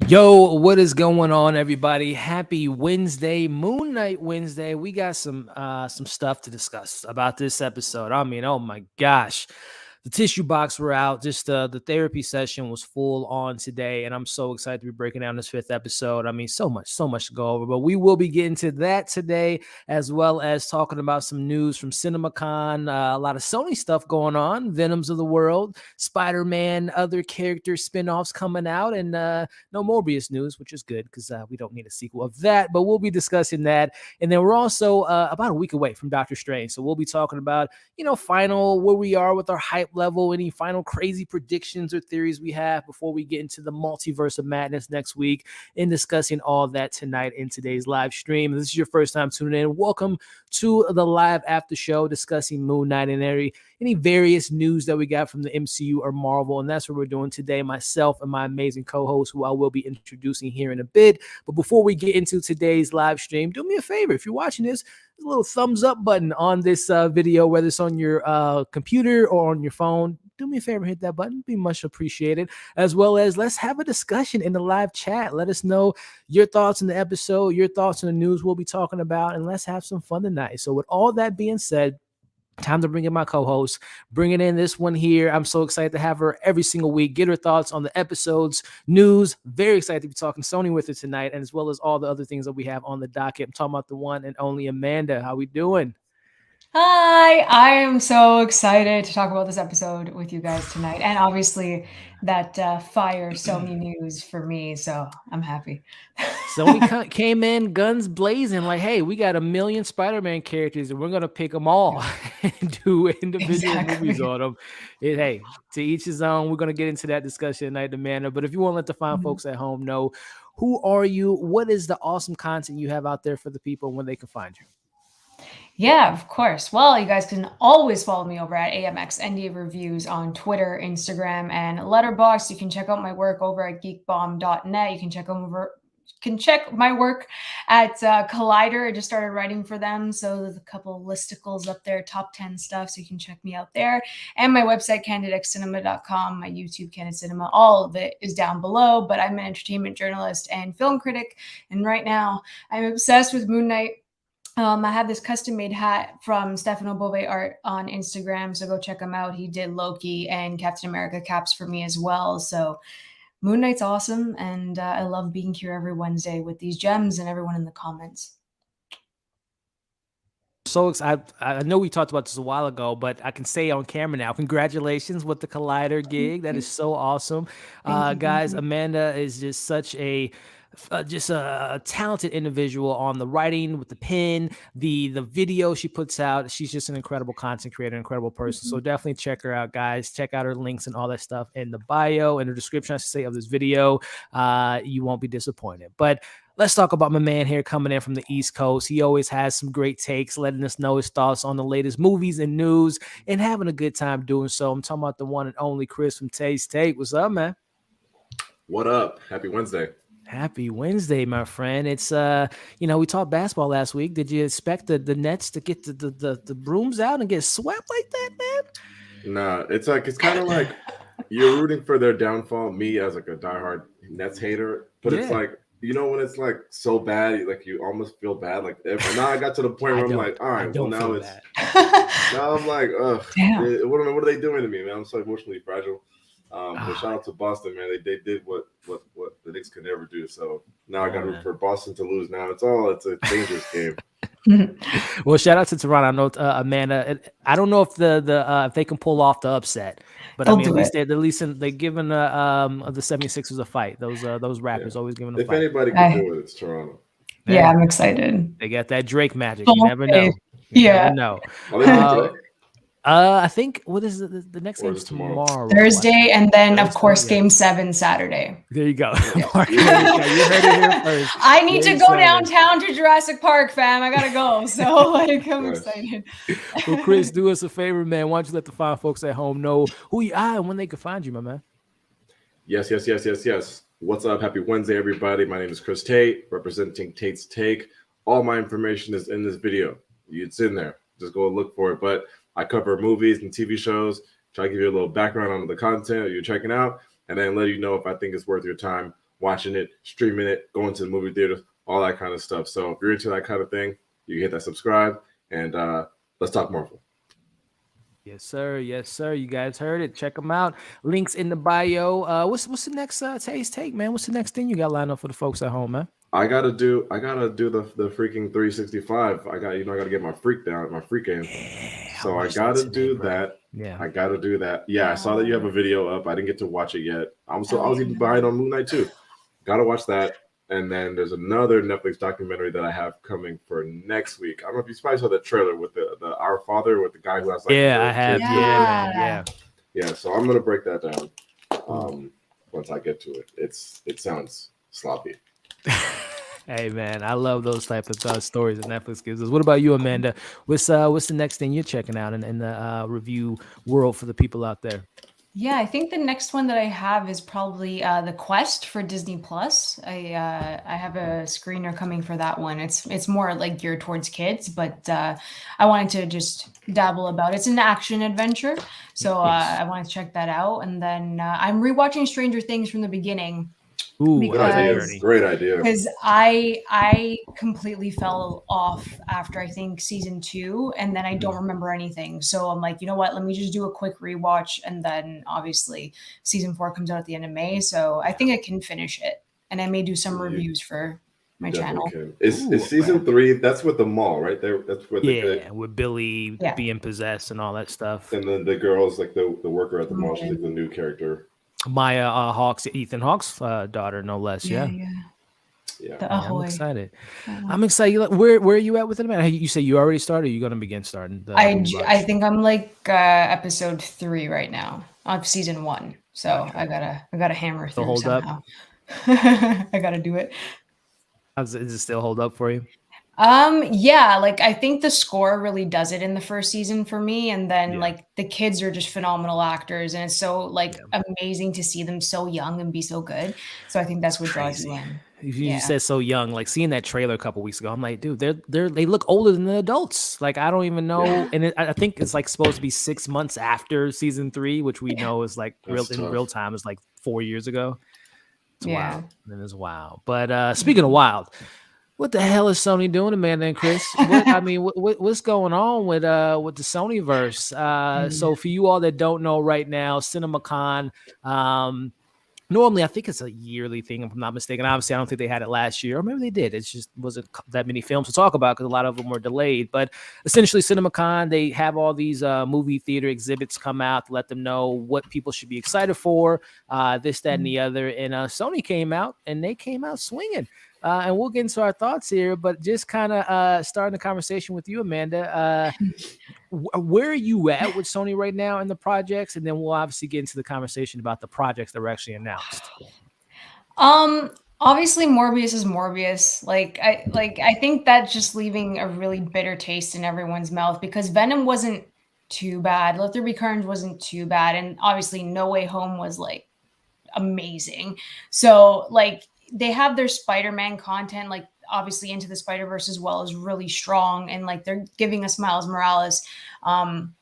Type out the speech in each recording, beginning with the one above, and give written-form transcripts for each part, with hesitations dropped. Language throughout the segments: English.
Yo, what is going on, everybody? Happy Wednesday, Moon Knight Wednesday. We got some stuff to discuss about this episode. I mean, oh my gosh. The tissue box were out. Just the therapy session was full on today, and I'm so excited to be breaking down this fifth episode. I mean, so much to go over, but we will be getting to that today, as well as talking about some news from CinemaCon. A lot of Sony stuff going on, Venoms of the world, Spider-Man, other character spinoffs coming out, and no Morbius news, which is good because we don't need a sequel of that. But we'll be discussing that, and then we're also about a week away from Doctor Strange, so we'll be talking about final where we are with our hype level, any final crazy predictions or theories we have before we get into the multiverse of madness next week, and discussing all that tonight in today's live stream. If this is your first time tuning in, welcome to the live after show discussing Moon Knight and any various news that we got from the MCU or Marvel, and that's what we're doing today, myself and my amazing co-host, who I will be introducing here in a bit. But before we get into today's live stream, do me a favor. If you're watching this, there's a little thumbs up button on this video, whether it's on your computer or on your phone. Do me a favor, hit that button. Be much appreciated. As well as let's have a discussion in the live chat. Let us know your thoughts on the episode, your thoughts on the news we'll be talking about, and let's have some fun tonight. So with all that being said, time to bring in my co-host, bringing in this one here. I'm so excited to have her every single week, get her thoughts on the episodes, news. Very excited to be talking Sony with her tonight, and as well as all the other things that we have on the docket. I'm talking about the one and only Amanda. How we doing? Hi, I am so excited to talk about this episode with you guys tonight, and obviously that fire Sony news for me, so I'm happy. Sony came in guns blazing, like, hey, we got 1 million Spider-Man characters, and we're going to pick them all and do individual movies on them. Hey, to each his own. We're going to get into that discussion tonight, Amanda, but if you want to let the fine folks at home know, who are you? What is the awesome content you have out there for the people when they can find you? Yeah, of course. Well, you guys can always follow me over at AMX NDA Reviews on Twitter, Instagram, and Letterboxd. You can check out my work over at geekbomb.net. You can check my work at Collider. I just started writing for them, so there's a couple of listicles up there, top 10 stuff, so you can check me out there. And my website, candidcinema.com, my YouTube, Candid Cinema, all of it is down below, but I'm an entertainment journalist and film critic, and right now I'm obsessed with Moon Knight. I have this custom-made hat from Stefano Bove Art on Instagram, so go check him out. He did Loki and Captain America caps for me as well, so Moon Knight's awesome, and I love being here every Wednesday with these gems and everyone in the comments. So excited. I know we talked about this a while ago, but I can say on camera now, congratulations with the Collider gig. That is so awesome. Guys, Amanda is just such a talented individual on the writing with the pen, the video she puts out. She's just an incredible content creator, incredible person. So definitely check her out, guys. Check out her links and all that stuff in the bio and the description, I should say, of this video. You won't be disappointed. But let's talk about my man here coming in from the East Coast. He always has some great takes, letting us know his thoughts on the latest movies and news, and having a good time doing so. I'm talking about the one and only Chris from Tait. What's up, man? What up? Happy Wednesday. Happy Wednesday, my friend. It's we talked basketball last week. Did you expect the Nets to get the brooms out and get swept like that, man? Nah, it's kind of like you're rooting for their downfall. Me as like a diehard Nets hater, but it's like, when it's like so bad, like you almost feel bad. Like now I got to the point where I'm like, all right, well now it's now I'm like, ugh, what are they doing to me, man? I'm so emotionally fragile. But shout out to Boston, man. They did what the Knicks could never do. So now I got to root for Boston to lose. Now it's a dangerous game. Well, shout out to Toronto. I know Amanda. I don't know if if they can pull off the upset, but at least they're giving the 76ers a fight. Those rappers always giving a fight. If anybody can do it, it's Toronto. Yeah, I'm excited. They got that Drake magic. You never know. Never know. I think what is the next game is tomorrow, Thursday, and then of course Game 7 Saturday. There you go. You heard it here first. I need to go downtown to Jurassic Park, fam. I gotta go. So I'm excited. Well, Chris, do us a favor, man. Why don't you let the fine folks at home know who you are and when they can find you, my man? Yes. What's up? Happy Wednesday, everybody. My name is Chris Tait, representing Tait's Take. All my information is in this video. It's in there. Just go look for it. But I cover movies and TV shows, try to give you a little background on the content you're checking out, and then let you know if I think it's worth your time watching it, streaming it, going to the movie theaters, all that kind of stuff. So if you're into that kind of thing, you hit that subscribe, and let's talk Marvel. Yes, sir. Yes, sir. You guys heard it. Check them out. Links in the bio. What's the next Taste Take, man? What's the next thing you got lined up for the folks at home, man? I gotta do the freaking 365. I gotta get my freak in. Yeah, So I gotta do that. Yeah, I gotta do that. Yeah, I saw that you have a video up. I didn't get to watch it yet. I was even behind on Moon Knight too. Gotta watch that. And then there's another Netflix documentary that I have coming for next week. I don't know if you probably saw the trailer with the Our Father, with the guy who has like I have. Yeah. So I'm gonna break that down once I get to it. It sounds sloppy. Hey man, I love those type of stories that Netflix gives us. What about you, Amanda? What's the next thing you're checking out in the review world for the people out there? Yeah, I think the next one that I have is probably The Quest for Disney Plus. I have a screener coming for that one. It's more like geared towards kids, but I wanted to just dabble about it. It's an action adventure, so I wanted to check that out. And then I'm rewatching Stranger Things from the beginning. Ooh, great idea. Because I completely fell off after I think season 2, and then I don't remember anything. So I'm like, you know what? Let me just do a quick rewatch, and then obviously season 4 comes out at the end of May. So I think I can finish it, and I may do some reviews for my channel. Is season 3? That's with the mall, right? There. That's where with Billy being possessed and all that stuff. And then the girls, like the worker at the mall, she's like the new character. Maya Ethan Hawke's daughter, no less. Yeah. I'm excited. I'm excited. Where are you at with it, man? You say you already started. Or you going to begin starting? I think I'm like episode 3 right now of season 1. So I gotta hammer through. Hold somehow. I gotta do it. Does it still hold up for you? Yeah, like I think the score really does it in the first season for me, and then like the kids are just phenomenal actors, and it's so like amazing to see them so young and be so good. So I think that's what draws you in. You said so young, like seeing that trailer a couple weeks ago, I'm like, dude, they look older than the adults. Like I don't even know, and I think it's like supposed to be 6 months after season 3, which we know is like real time is like 4 years ago. It's wild. It is wild. But speaking of wild. What the hell is Sony doing, Amanda and Chris? What's going on with the Sonyverse? So for you all that don't know right now, CinemaCon, normally I think it's a yearly thing, if I'm not mistaken. Obviously, I don't think they had it last year, or maybe they did. It just wasn't that many films to talk about because a lot of them were delayed. But essentially, CinemaCon, they have all these movie theater exhibits come out to let them know what people should be excited for, this, that, and the other. And Sony came out, and they came out swinging. And we'll get into our thoughts here, but just kind of starting the conversation with you, Amanda. Where are you at with Sony right now in the projects? And then we'll obviously get into the conversation about the projects that were actually announced. Obviously Morbius is Morbius. I think that's just leaving a really bitter taste in everyone's mouth because Venom wasn't too bad. Let There Be Carnage wasn't too bad. And obviously No Way Home was like amazing. So like, they have their Spider-Man content, like obviously Into the Spider-Verse as well, is really strong, and like they're giving us Miles Morales on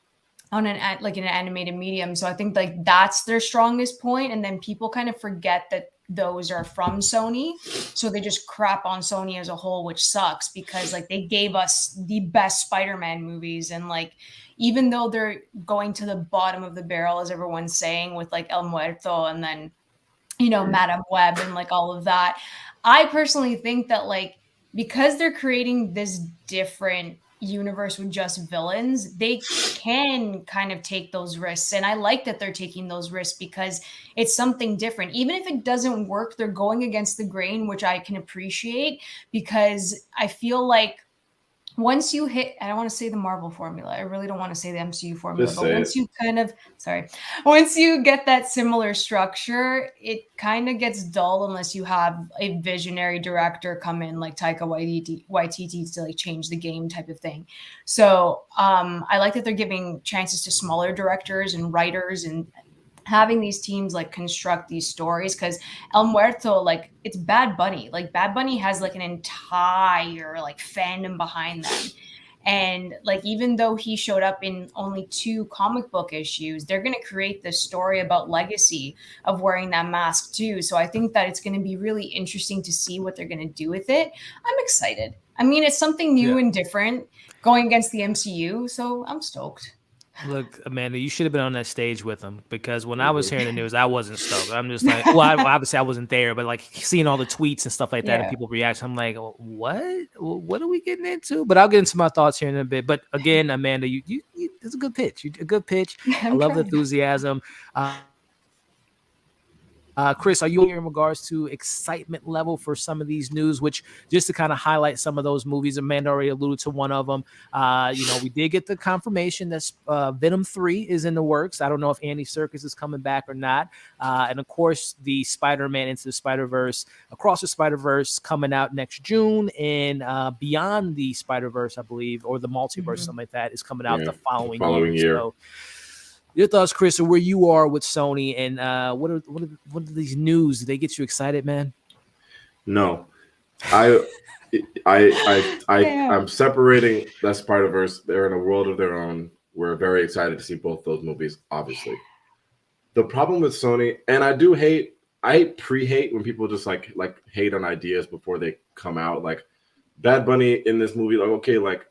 an animated medium. So I think like that's their strongest point, and then people kind of forget that those are from Sony, so they just crap on Sony as a whole, which sucks because like they gave us the best Spider-Man movies, and like even though they're going to the bottom of the barrel, as everyone's saying, with like El Muerto and then Madam Web and like all of that. I personally think that like, because they're creating this different universe with just villains, they can kind of take those risks. And I like that they're taking those risks because it's something different. Even if it doesn't work, they're going against the grain, which I can appreciate because I feel like once you hit, I don't want to say the Marvel formula. I really don't want to say the MCU formula, but once you get that similar structure, it kind of gets dull unless you have a visionary director come in like Taika Waititi to like change the game type of thing. So I like that they're giving chances to smaller directors and writers and having these teams like construct these stories, because El Muerto, like it's Bad Bunny. Like Bad Bunny has like an entire like fandom behind them. And like, even though he showed up in only 2 comic book issues, they're going to create this story about legacy of wearing that mask too. So I think that it's going to be really interesting to see what they're going to do with it. I'm excited. I mean, it's something new and different going against the MCU. So I'm stoked. Look, Amanda, you should have been on that stage with him, because when I was hearing the news, I wasn't stoked. I'm just like, well, obviously I wasn't there, but like seeing all the tweets and stuff like that and people react, I'm like, what are we getting into? But I'll get into my thoughts here in a bit. But again, Amanda, you it's a good pitch. A good pitch. I love the enthusiasm. Chris, are you here in regards to excitement level for some of these news, which just to kind of highlight some of those movies, Amanda already alluded to one of them. We did get the confirmation that Venom 3 is in the works. I don't know if Andy Serkis is coming back or not. And of course, the Spider-Man Into the Spider-Verse, Across the Spider-Verse coming out next June, and Beyond the Spider-Verse, I believe, or the Multiverse, something like that, is coming out the following year. So, your thoughts, Chris, or where you are with Sony, and what are these news? Do they get you excited, man? No, I'm separating that Spider-Verse. They're in a world of their own. We're very excited to see both those movies, obviously. The problem with Sony, and I pre-hate when people just like hate on ideas before they come out. Like Bad Bunny in this movie, like, okay, like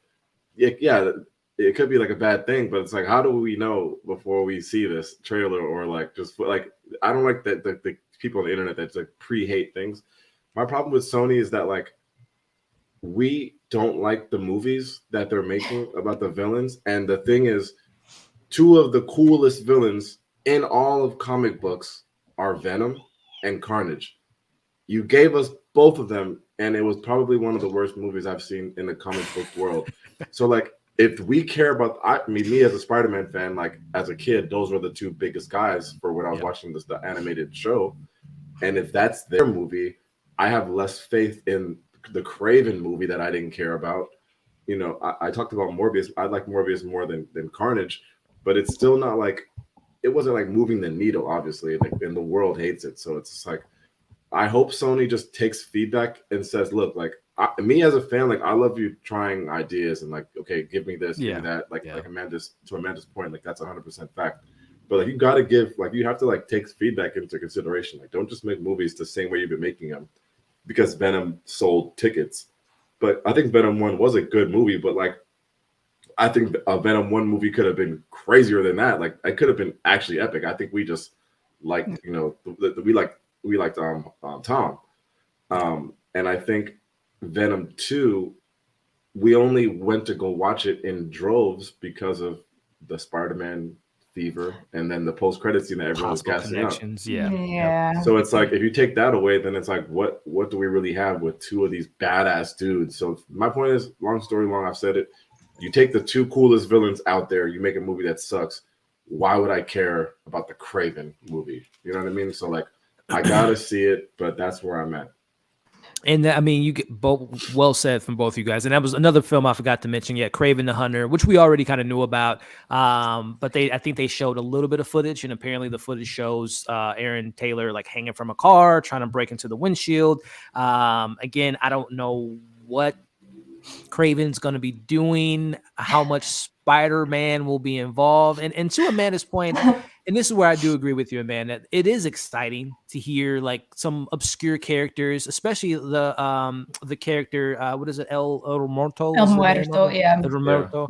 yeah, it could be like a bad thing, but it's like, how do we know before we see this trailer? Or like, just like, I don't like that the people on the internet that like pre-hate things. My problem with Sony is that like, we don't like the movies that they're making about the villains. And the thing is, 2 of the coolest villains in all of comic books are Venom and Carnage. You gave us both of them, and it was probably one of the worst movies I've seen in the comic book world. So like, if we care about, me as a Spider-Man fan, like as a kid, those were the 2 biggest guys for when I was watching the animated show. And if that's their movie, I have less faith in the Kraven movie that I didn't care about. You know, I talked about Morbius. I like Morbius more than Carnage, but it's still not like, it wasn't like moving the needle, obviously, and the world hates it. So it's just like, I hope Sony just takes feedback and says, look, like, me as a fan, like, I love you trying ideas and like, okay, give me this, give me that. Like Amanda's point, like that's 100% fact. But like, you got to you have to like take feedback into consideration. Like, don't just make movies the same way you've been making them because Venom sold tickets. But I think Venom 1 was a good movie, but like, I think a Venom 1 movie could have been crazier than that. Like, it could have been actually epic. I think we just like, we liked Tom. And I think Venom 2, we only went to go watch it in droves because of the Spider-Man fever and then the post-credit scene that everyone was casting out. Yeah. So it's like, if you take that away, then it's like, what do we really have with 2 of these badass dudes? So my point is, long story long, I've said it. You take the 2 coolest villains out there, you make a movie that sucks. Why would I care about the Kraven movie? You know what I mean? So like, I gotta see it, but that's where I'm at. And I mean, you get both well said from both of you guys. And that was another film I forgot to mention yet, Kraven the Hunter, which we already kind of knew about. But I think they showed a little bit of footage, and apparently the footage shows Aaron Taylor like hanging from a car, trying to break into the windshield. Again, I don't know what Kraven's going to be doing, how much Spider-Man will be involved. And to Amanda's point, and this is where I do agree with you, Amanda, it is exciting to hear like some obscure characters, especially the character, what is it, El Muerto? El Muerto, yeah. El Muerto.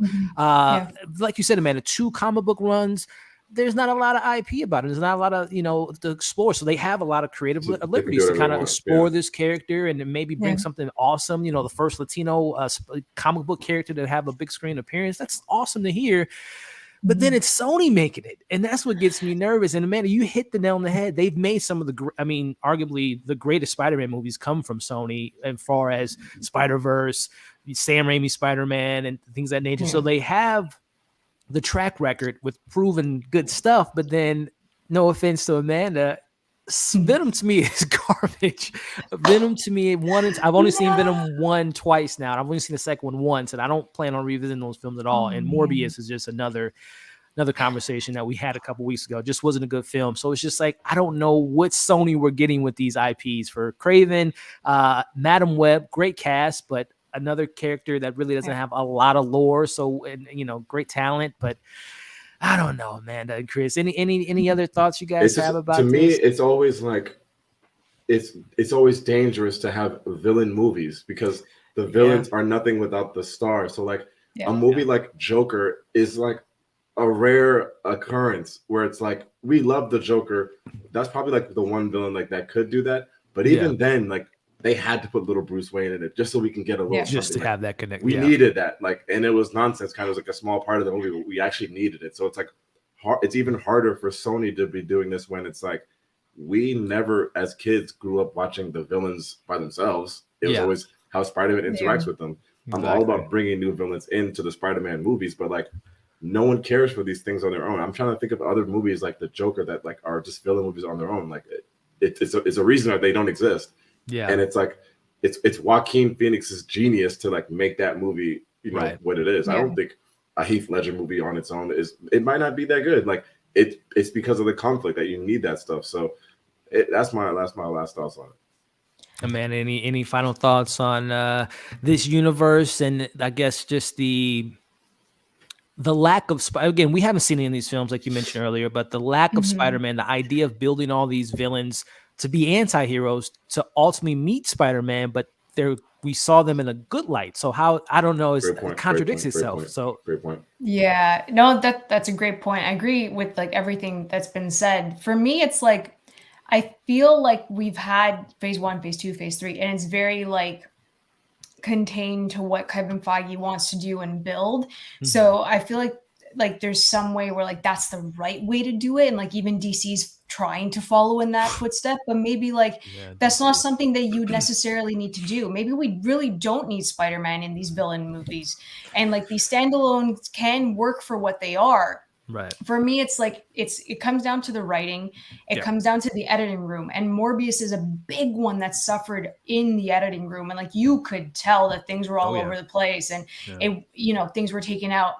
Like you said, Amanda, 2 comic book runs. There's not a lot of IP about it. There's not a lot of, to explore. So they have a lot of creative liberties to kind of explore this character and maybe bring something awesome. The first Latino comic book character to have a big screen appearance. That's awesome to hear. But then it's Sony making it. And that's what gets me nervous. And Amanda, you hit the nail on the head. They've made some of arguably the greatest Spider-Man movies come from Sony as far as Spider-Verse, Sam Raimi Spider-Man, and things of that nature. So they have the track record with proven good stuff, but then, no offense to Amanda, Venom to me is garbage. Venom to me, I've only seen Venom 1 twice now. I've only seen the second one once, and I don't plan on revisiting those films at all. And Morbius is just another conversation that we had a couple weeks ago. It just wasn't a good film. So it's just like, I don't know what Sony we're getting with these IPs for Kraven, Madam Web, great cast, but another character that really doesn't have a lot of lore. So, and, you know, great talent, but I don't know, man. Chris, any other thoughts you guys have about to me, this? it's always like it's always dangerous to have villain movies because the villains are nothing without the star. So like a movie like Joker is like a rare occurrence where it's like we love the Joker. That's probably like the one villain like that could do that. But even then, like they had to put little Bruce Wayne in it just so we can get a little just to like, have that connection. We needed that, like, and it was nonsense. Kind of like a small part of the movie, but we actually needed it. So it's like it's even harder for Sony to be doing this when it's like we never, as kids, grew up watching the villains by themselves. It was always how Spider-Man interacts with them. I'm all about bringing new villains into the Spider-Man movies, but like no one cares for these things on their own. I'm trying to think of other movies like the Joker that like are just villain movies on their own. Like it's a reason that they don't exist. Yeah, and it's like it's Joaquin Phoenix's genius to like make that movie, you know, what it is. I don't think a Heath Ledger movie on its own it might not be that good. Like it's because of the conflict that you need that stuff. So that's my last thoughts on it. Amanda, any final thoughts on this universe and I guess just the lack of again, we haven't seen any of these films like you mentioned earlier, but the lack of Spider-Man, the idea of building all these villains to be anti-heroes to ultimately meet Spider-Man, but we saw them in a good light. So how, I don't know, it contradicts itself. So great point. Yeah, no, that's a great point. I agree with like everything that's been said. For me, it's like I feel like we've had phase 1, phase 2, phase 3, and it's very like contained to what Kevin Feige wants to do and build. So I feel like there's some way where like that's the right way to do it, and like even DC's trying to follow in that footstep, but maybe like that's not something that you necessarily need to do. Maybe we really don't need Spider-Man in these villain movies, and like these standalones can work for what they are. Right. For me, it's like it comes down to the writing. It comes down to the editing room, and Morbius is a big one that suffered in the editing room, and like you could tell that things were all over the place, and it things were taken out.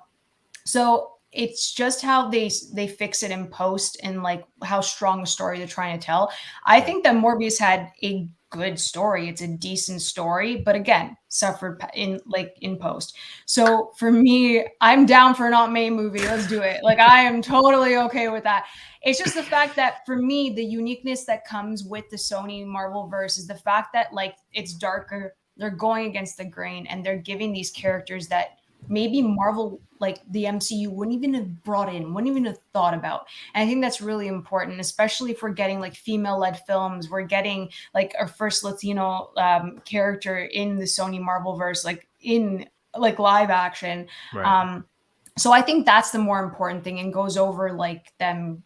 So it's just how they fix it in post and like how strong a story they're trying to tell. I think that Morbius had a good story. It's a decent story, but again, suffered in post. So for me, I'm down for an Aunt May movie. Let's do it. Like I am totally okay with that. It's just the fact that for me, the uniqueness that comes with the Sony Marvel verse is the fact that like it's darker. They're going against the grain and they're giving these characters that maybe Marvel, like the MCU, wouldn't even have brought in, wouldn't even have thought about. And I think that's really important, especially if we're getting like female-led films. We're getting like our first Latino character in the Sony Marvelverse, like in like live action. Right. So I think that's the more important thing, and goes over like them,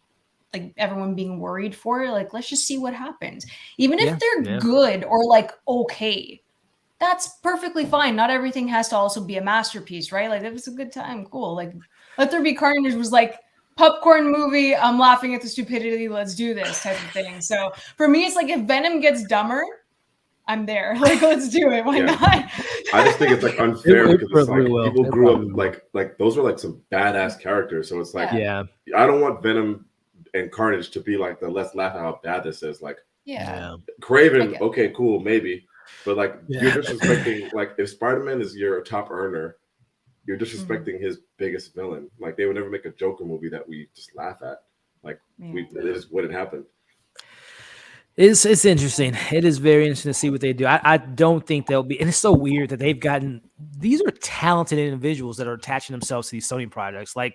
like everyone being worried for it. Like, let's just see what happens. Even if they're good or like okay, that's perfectly fine. Not everything has to also be a masterpiece, right? Like, if it's a good time, cool. Like, Let There Be Carnage was like popcorn movie. I'm laughing at the stupidity. Let's do this type of thing. So for me, it's like if Venom gets dumber, I'm there. Like, let's do it. Why not? I just think it's like unfair because it's like people grew up like those were like some badass characters. So it's like, I don't want Venom and Carnage to be like the let's laugh at how bad this is. Like, Craven, okay, cool, maybe. But like you're disrespecting, like if Spider-Man is your top earner, you're disrespecting his biggest villain. Like they would never make a Joker movie that we just laugh at. Like it just wouldn't happen. It's interesting. It is very interesting to see what they do. I don't think they'll be, and it's so weird that they've gotten, these are talented individuals that are attaching themselves to these Sony projects. Like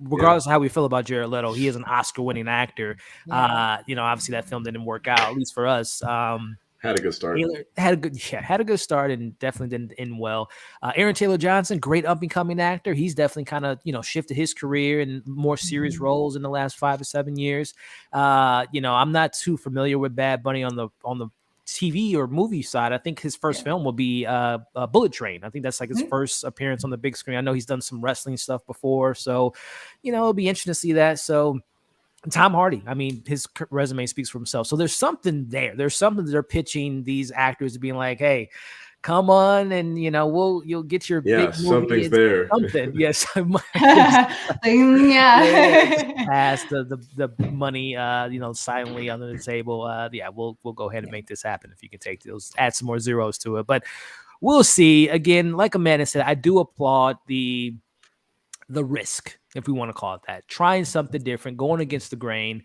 regardless of how we feel about Jared Leto, he is an Oscar-winning actor. Obviously that film didn't work out, at least for us. Had a good start. Had a good start and definitely didn't end well. Aaron Taylor Johnson, great up-and-coming actor. He's definitely kind of, shifted his career in more serious roles in the last 5 to 7 years. I'm not too familiar with Bad Bunny on the TV or movie side. I think his first film will be Bullet Train. I think that's like his first appearance on the big screen. I know he's done some wrestling stuff before. So, it'll be interesting to see that. So, Tom Hardy, I mean, his resume speaks for himself. So there's something there. There's something that they're pitching these actors to being like, hey, come on, and you'll get your big movie. Something's there. Something, yes. Pass the money, silently under the table. We'll go ahead and make this happen if you can take those, add some more zeros to it. But we'll see. Again, like Amanda said, I do applaud the risk, if we want to call it that, trying something different, going against the grain.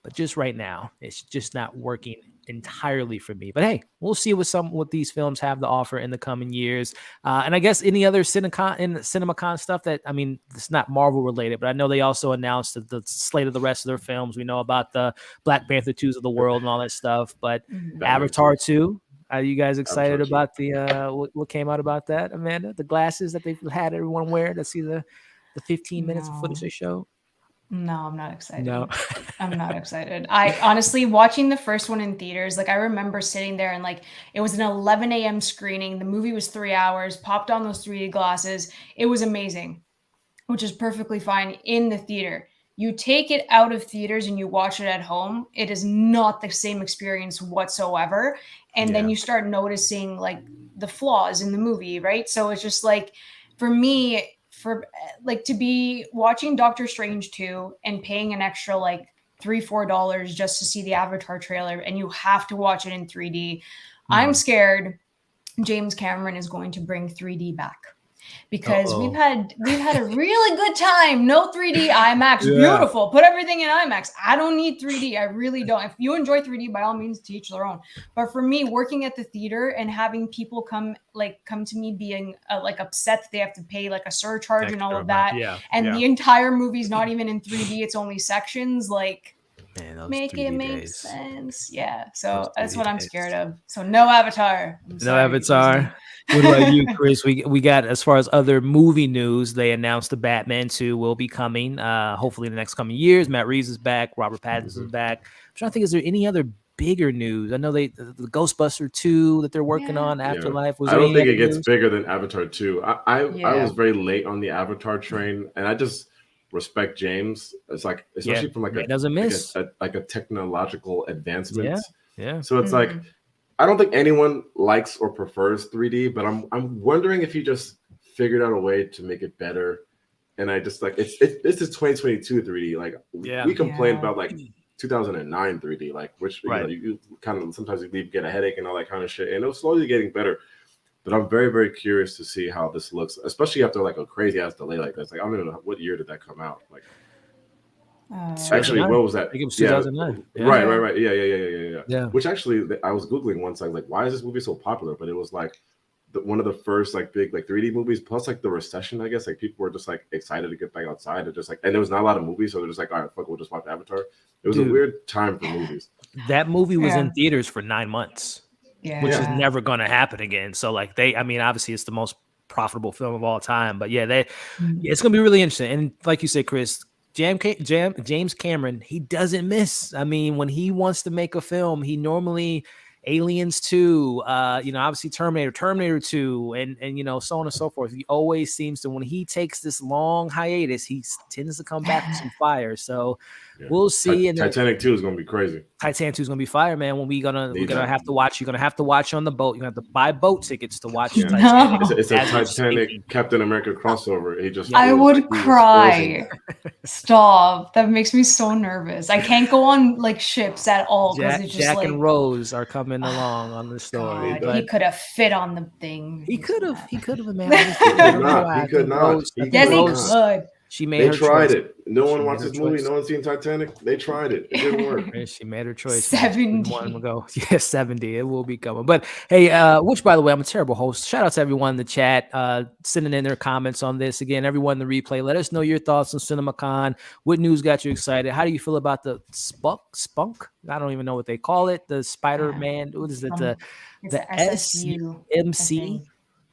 But just right now, it's just not working entirely for me. But hey, we'll see what these films have to offer in the coming years. And I guess any other CinemaCon stuff that, I mean, it's not Marvel related, but I know they also announced the slate of the rest of their films. We know about the Black Panther 2s of the world and all that stuff. But Avatar 2, are you guys excited about the what came out about that, Amanda? The glasses that they've had everyone wear to see the 15 minutes of footage they showed? No, I'm not excited. No. I'm not excited. I honestly, watching the first one in theaters, like I remember sitting there and like it was an 11 a.m. screening. The movie was 3 hours, popped on those 3D glasses. It was amazing, which is perfectly fine in the theater. You take it out of theaters and you watch it at home, it is not the same experience whatsoever. And then you start noticing like the flaws in the movie, right? So it's just like, for me, for like to be watching Doctor Strange 2 and paying an extra like $3-4 just to see the Avatar trailer, and you have to watch it in 3D. I'm scared James Cameron is going to bring 3D back, because we've had a really good time. No 3D, IMAX, beautiful. Put everything in IMAX. I don't need 3D. I really don't. If you enjoy 3D, by all means, to each their own. But for me, working at the theater and having people come to me being like upset that they have to pay like a surcharge and all of that, the entire movie's not even in 3D, it's only sections, like, man, make it make sense. Yeah, so that's what I'm scared of. So no Avatar. No Avatar. What about you, Chris? We got, as far as other movie news, they announced the Batman 2 will be coming hopefully in the next coming years. Matt Reeves is back. Robert Pattinson is back. I'm trying to think, is there any other bigger news? I know the Ghostbuster 2 that they're working on, Afterlife. I don't think it gets bigger than Avatar 2. I was very late on the Avatar train, and I just respect James. It's like, especially from like a technological advancement. So it's like, I don't think anyone likes or prefers 3D, but I'm wondering if he just figured out a way to make it better. And I just like, this is 2022 3D. Like we complained about like 2009 3D, like, which you kind of sometimes you get a headache and all that kind of shit. And it was slowly getting better. But I'm very, very curious to see how this looks, especially after like a crazy ass delay like this. Like, I don't even know what year did that come out. Like, actually, what was that? I think it was 2009. Right. Yeah. Which actually, I was Googling once. I was like, why is this movie so popular? But it was like one of the first like big like 3D movies. Plus like the recession, I guess. Like people were just like excited to get back outside and just like, and there was not a lot of movies, so they're just like, all right, fuck, we'll just watch Avatar. It was a weird time for movies. That movie was in theaters for 9 months. Which is never going to happen again. So like obviously it's the most profitable film of all time, but it's going to be really interesting. And like you said, Chris, James Cameron, he doesn't miss. I mean, when he wants to make a film, he normally Aliens 2, obviously Terminator 2, and so on and so forth. He always seems to, when he takes this long hiatus, he tends to come back with some fire. So we'll see. And Titanic 2 is going to be crazy. Titanic 2 is going to be fire, man. When we're gonna have to watch. You're gonna have to watch on the boat. You're gonna have to buy boat tickets to watch. Titanic. It's a Titanic Captain America crossover. I would cry. Stop. That makes me so nervous. I can't go on like ships at all because it's just Jack like, and Rose are coming along on the story. God, he could have fit on the thing. He could have. He could have. He could not. Yes, he could. She made her choice. They tried it. No one watched this movie. No one's seen Titanic. They tried it. It didn't work. She made her choice. 70. 70. It will be coming. But hey, which, by the way, I'm a terrible host. Shout out to everyone in the chat sending in their comments on this. Again, everyone in the replay, let us know your thoughts on CinemaCon. What news got you excited? How do you feel about the spunk? I don't even know what they call it. The Spider-Man. What is it? The SMC?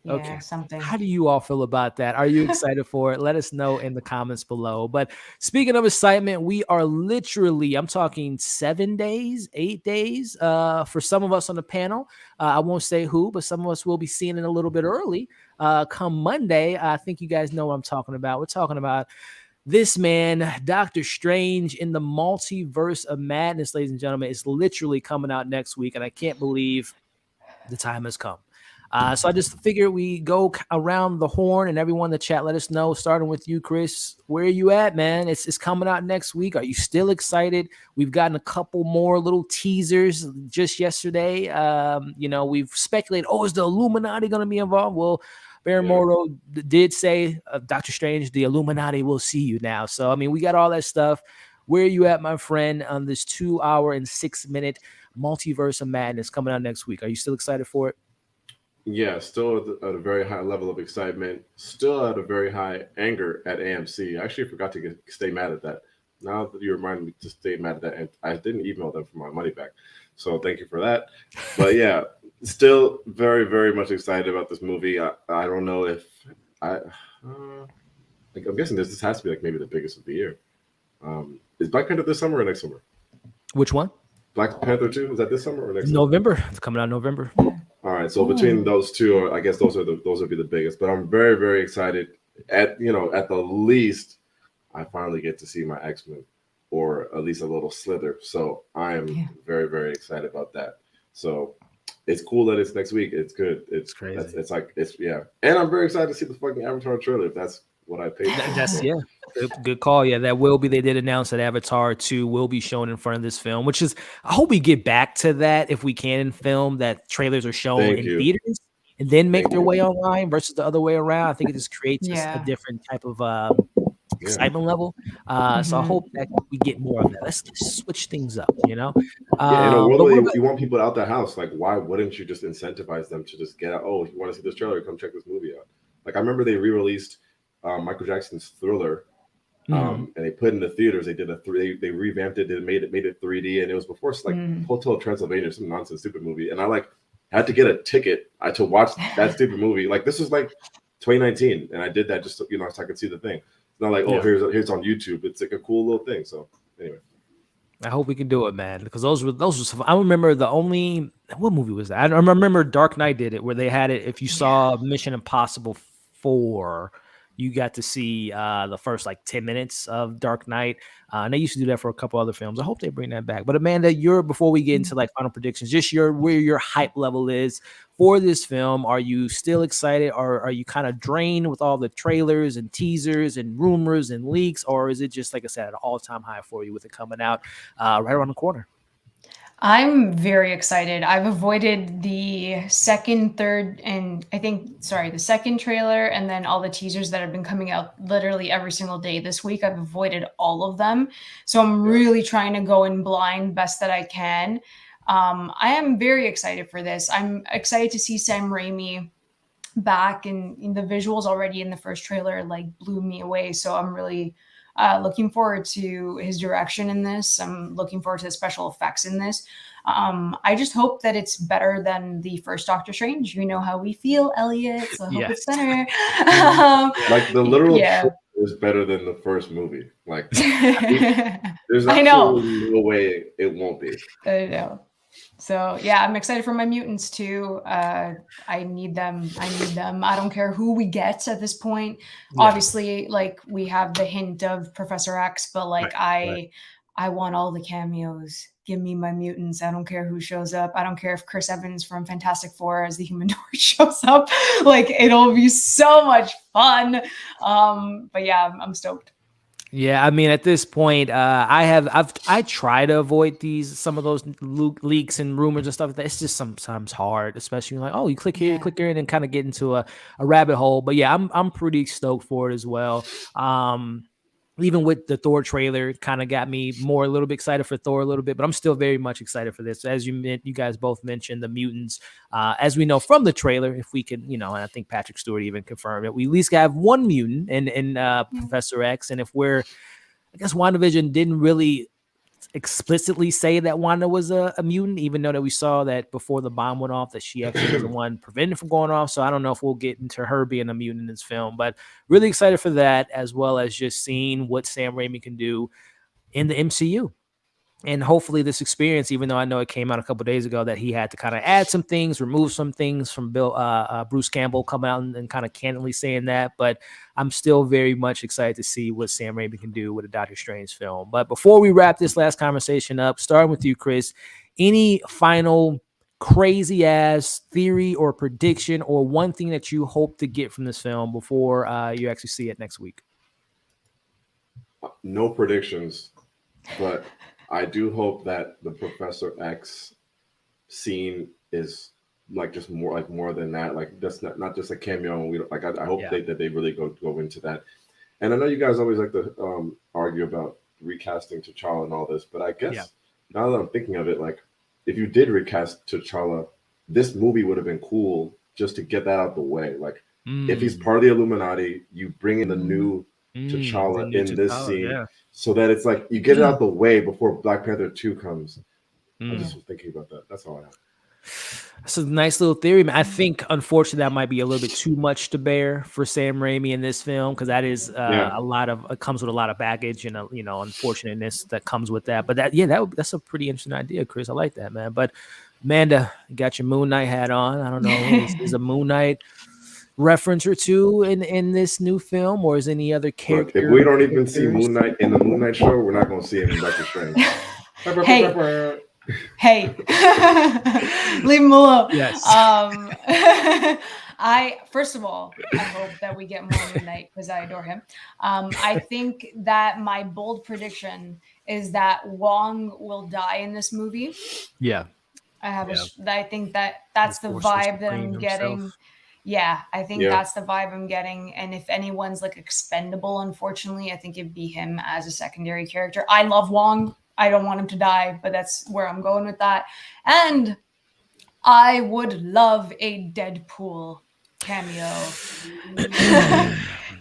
Okay. Something. How do you all feel about that? Are you excited for it? Let us know in the comments below. But speaking of excitement, we are literally, I'm talking 7 days, 8 days for some of us on the panel. I won't say who, but some of us will be seeing it a little bit early. Come Monday, I think you guys know what I'm talking about. We're talking about this man, Doctor Strange in the Multiverse of Madness, ladies and gentlemen. It's literally coming out next week, and I can't believe the time has come. So I just figured we go around the horn and everyone in the chat, let us know, starting with you, Chris, where are you at, man? It's coming out next week. Are you still excited? We've gotten a couple more little teasers just yesterday. We've speculated, is the Illuminati going to be involved? Well, Baron Mordo did say, Doctor Strange, the Illuminati will see you now. So, I mean, we got all that stuff. Where are you at, my friend, on this 2 hour and 6 minute Multiverse of Madness coming out next week? Are you still excited for it? Yeah, still at a very high level of excitement, still at a very high anger at AMC. I actually forgot to stay mad at that. Now that you remind me to stay mad at that, and I didn't email them for my money back. So thank you for that. But yeah, still very, very much excited about this movie. I don't know if I'm guessing this has to be like maybe the biggest of the year. Is Black Panther this summer or next summer? Which one? Black Panther 2, is that this summer or next November? Summer? It's coming out in November. All right, so between those two, I guess those would be the biggest. But I'm very, very excited. At the least, I finally get to see my X-Men, or at least a little slither. So I am very, very excited about that. So it's cool that it's next week. It's good. It's crazy. And I'm very excited to see the fucking Avatar trailer. If that's what I paid for. Good call. Yeah, that will be. They did announce that Avatar 2 will be shown in front of this film, which is, I hope we get back to that if we can in film, that trailers are shown in theaters and then make their way online versus the other way around. I think it just creates a different type of excitement level. So I hope that we get more of that. Let's switch things up, in a world where you want people out the house, like, why wouldn't you just incentivize them to just get out? Oh, if you want to see this trailer, come check this movie out. Like, I remember they re-released Michael Jackson's Thriller, and they put it in the theaters. They did they revamped it. They made it 3D, and it was before Hotel Transylvania, some nonsense stupid movie. And I had to get a ticket to watch that stupid movie. Like, this was 2019, and I did that just so I could see the thing. It's not like here's on YouTube. It's like a cool little thing. So anyway, I hope we can do it, man, because those were. I remember what movie was that? I remember Dark Knight did it, where they had it. If you saw Mission Impossible 4. You got to see the first 10 minutes of Dark Knight. And they used to do that for a couple other films. I hope they bring that back. But Amanda, before we get into final predictions, just where your hype level is for this film. Are you still excited, or are you kind of drained with all the trailers and teasers and rumors and leaks? Or is it just, like I said, at an all-time high for you with it coming out right around the corner? I'm very excited. I've avoided the second, third, and the second trailer, and then all the teasers that have been coming out literally every single day this week. I've avoided all of them. So I'm really trying to go in blind best that I can. I am very excited for this. I'm excited to see Sam Raimi back, and the visuals already in the first trailer blew me away. So I'm really looking forward to his direction in this. I'm looking forward to the special effects in this. I just hope that it's better than the first Doctor Strange. You know how we feel, Elliot. So I hope it's better. The literal is better than the first movie. There's absolutely no way it won't be. I know. So yeah, I'm excited for my mutants too. I need them. I don't care who we get at this point. Yeah. Obviously, we have the hint of Professor X, but I want all the cameos. Give me my mutants. I don't care who shows up. I don't care if Chris Evans from Fantastic Four as the Human Torch shows up. It'll be so much fun. But yeah, I'm stoked. Yeah, I mean, at this point, I try to avoid some of those leaks and rumors and stuff like that. It's just sometimes hard, especially you click here, click there, and then kind of get into a rabbit hole. But yeah, I'm pretty stoked for it as well. Even with the Thor trailer, kind of got me a little bit excited for Thor a little bit, but I'm still very much excited for this. As you guys both mentioned, the mutants, as we know from the trailer, if we can, and I think Patrick Stewart even confirmed it, we at least have one mutant in Professor X. And I guess WandaVision didn't really explicitly say that Wanda was a mutant, even though that we saw that before the bomb went off that she actually was the one prevented from going off. So I don't know if we'll get into her being a mutant in this film, but really excited for that, as well as just seeing what Sam Raimi can do in the MCU. And hopefully this experience, even though I know it came out a couple of days ago that he had to kind of add some things, remove some things from Bruce Campbell coming out and kind of candidly saying that, but I'm still very much excited to see what Sam Raimi can do with a Doctor Strange film. But before we wrap this last conversation up, starting with you, Chris, any final crazy ass theory or prediction or one thing that you hope to get from this film before you actually see it next week? No predictions, but I do hope that the Professor X scene is like just more than that. Like that's not just a cameo. And we don't, like I hope that they really go into that. And I know you guys always like to argue about recasting T'Challa and all this, but I guess now that I'm thinking of it, like if you did recast T'Challa, this movie would have been cool just to get that out the way. Like if he's part of the Illuminati, you bring in the new T'Challa in this scene so that it's like you get it out the way before Black Panther 2 comes. I'm just thinking about that. That's all I have. It's a nice little theory. I think, unfortunately, that might be a little bit too much to bear for Sam Raimi in this film because that is a lot of it comes with a lot of baggage and unfortunateness that comes with that. But that's a pretty interesting idea, Chris. I like that, man. But Amanda, you got your Moon Knight hat on. I don't know, is a Moon Knight reference or two in this new film, or is any other character? Look, if we don't even see Moon Knight in the Moon Knight show, we're not going to see him in Doctor Strange. Hey, leave him alone. Yes. First of all, I hope that we get more Moon Knight because I adore him. I think that my bold prediction is that Wong will die in this movie. Yeah. I think that's the vibe that I'm getting. Himself. Yeah, I think that's the vibe I'm getting. And if anyone's like expendable, unfortunately, I think it'd be him as a secondary character. I love Wong. I don't want him to die, but that's where I'm going with that. And I would love a Deadpool cameo.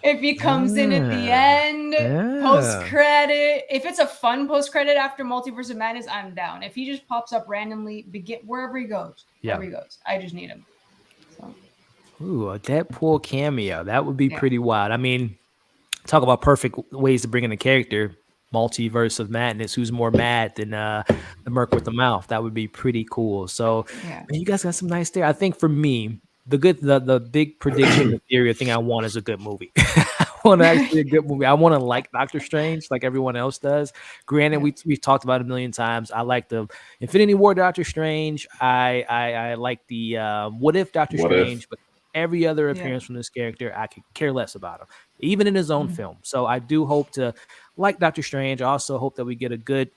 If he comes in at the end, post-credit. If it's a fun post-credit after Multiverse of Madness, I'm down. If he just pops up randomly, wherever he goes. I just need him. So. Ooh, a Deadpool cameo. That would be pretty wild. I mean, talk about perfect ways to bring in a character. Multiverse of Madness. Who's more mad than the Merc with the mouth? That would be pretty cool. So, man, you guys got some nice there. I think for me, the big prediction, the theory thing I want is a good movie. I want actually a good movie. I want to like Doctor Strange like everyone else does. Granted, we've talked about it a million times. I like the Infinity War Doctor Strange. I like the What If Doctor Strange, but every other appearance from this character, I could care less about him, even in his own film. So I do hope to like Doctor Strange. I also hope that we get a good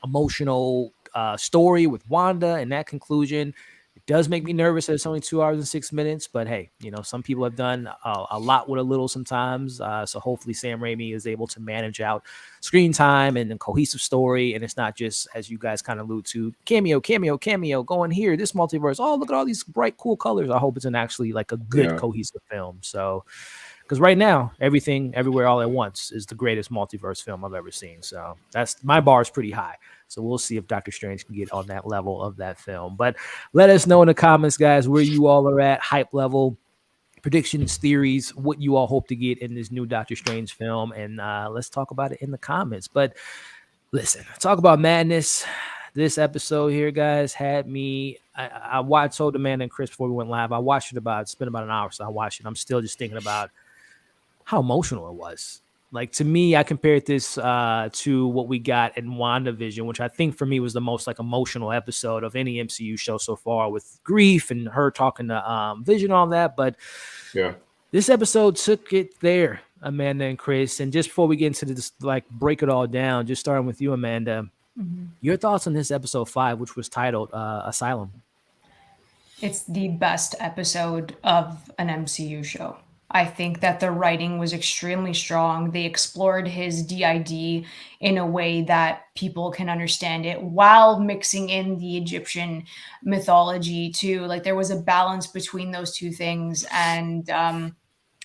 emotional story with Wanda and that conclusion. It does make me nervous that it's only 2 hours and 6 minutes, but hey, some people have done a lot with a little sometimes. So hopefully Sam Raimi is able to manage out screen time and a cohesive story. And it's not just, as you guys kind of allude to, cameo, going here, this multiverse. Oh, look at all these bright, cool colors. I hope it's actually like a good cohesive film. So, because right now, Everything, Everywhere, All at Once is the greatest multiverse film I've ever seen. So that's my bar is pretty high. So we'll see if Doctor Strange can get on that level of that film. But let us know in the comments, guys, where you all are at, hype level, predictions, theories, what you all hope to get in this new Doctor Strange film. And let's talk about it in the comments. But listen, talk about madness. This episode here, guys, had me. I told Amanda and Chris before we went live. I watched it spent about an hour, so I watched it. I'm still just thinking about how emotional it was. Like, to me, I compared this to what we got in WandaVision, which I think for me was the most like emotional episode of any MCU show so far, with grief and her talking to Vision, all that. But this episode took it there, Amanda and Chris. And just before we get into this, like, break it all down, just starting with you, Amanda, your thoughts on this episode 5, which was titled Asylum. It's the best episode of an MCU show. I think that the writing was extremely strong. They explored his DID in a way that people can understand it while mixing in the Egyptian mythology too. Like, there was a balance between those two things. And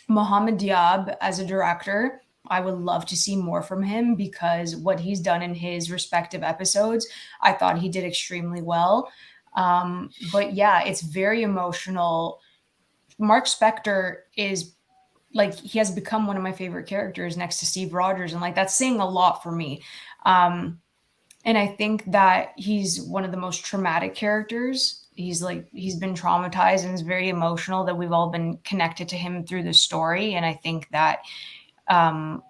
Mohamed Diab as a director, I would love to see more from him, because what he's done in his respective episodes, I thought he did extremely well. But yeah, it's very emotional. Mark Spector is like, he has become one of my favorite characters next to Steve Rogers. And like, that's saying a lot for me. And I think that he's one of the most traumatic characters. He's been traumatized and is very emotional, that we've all been connected to him through the story. And I think that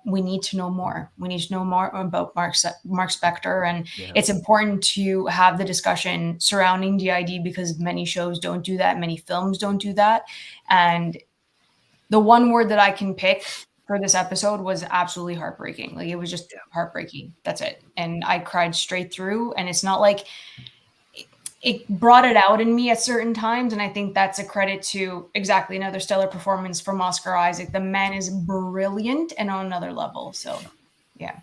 we need to know more. We need to know more about Mark Spector, and it's important to have the discussion surrounding DID because many shows don't do that, many films don't do that. And the one word that I can pick for this episode was absolutely heartbreaking. Like, it was just heartbreaking. That's it. And I cried straight through. And it's not like it brought it out in me at certain times. And I think that's a credit to exactly another stellar performance from Oscar Isaac. The man is brilliant and on another level. So, yeah.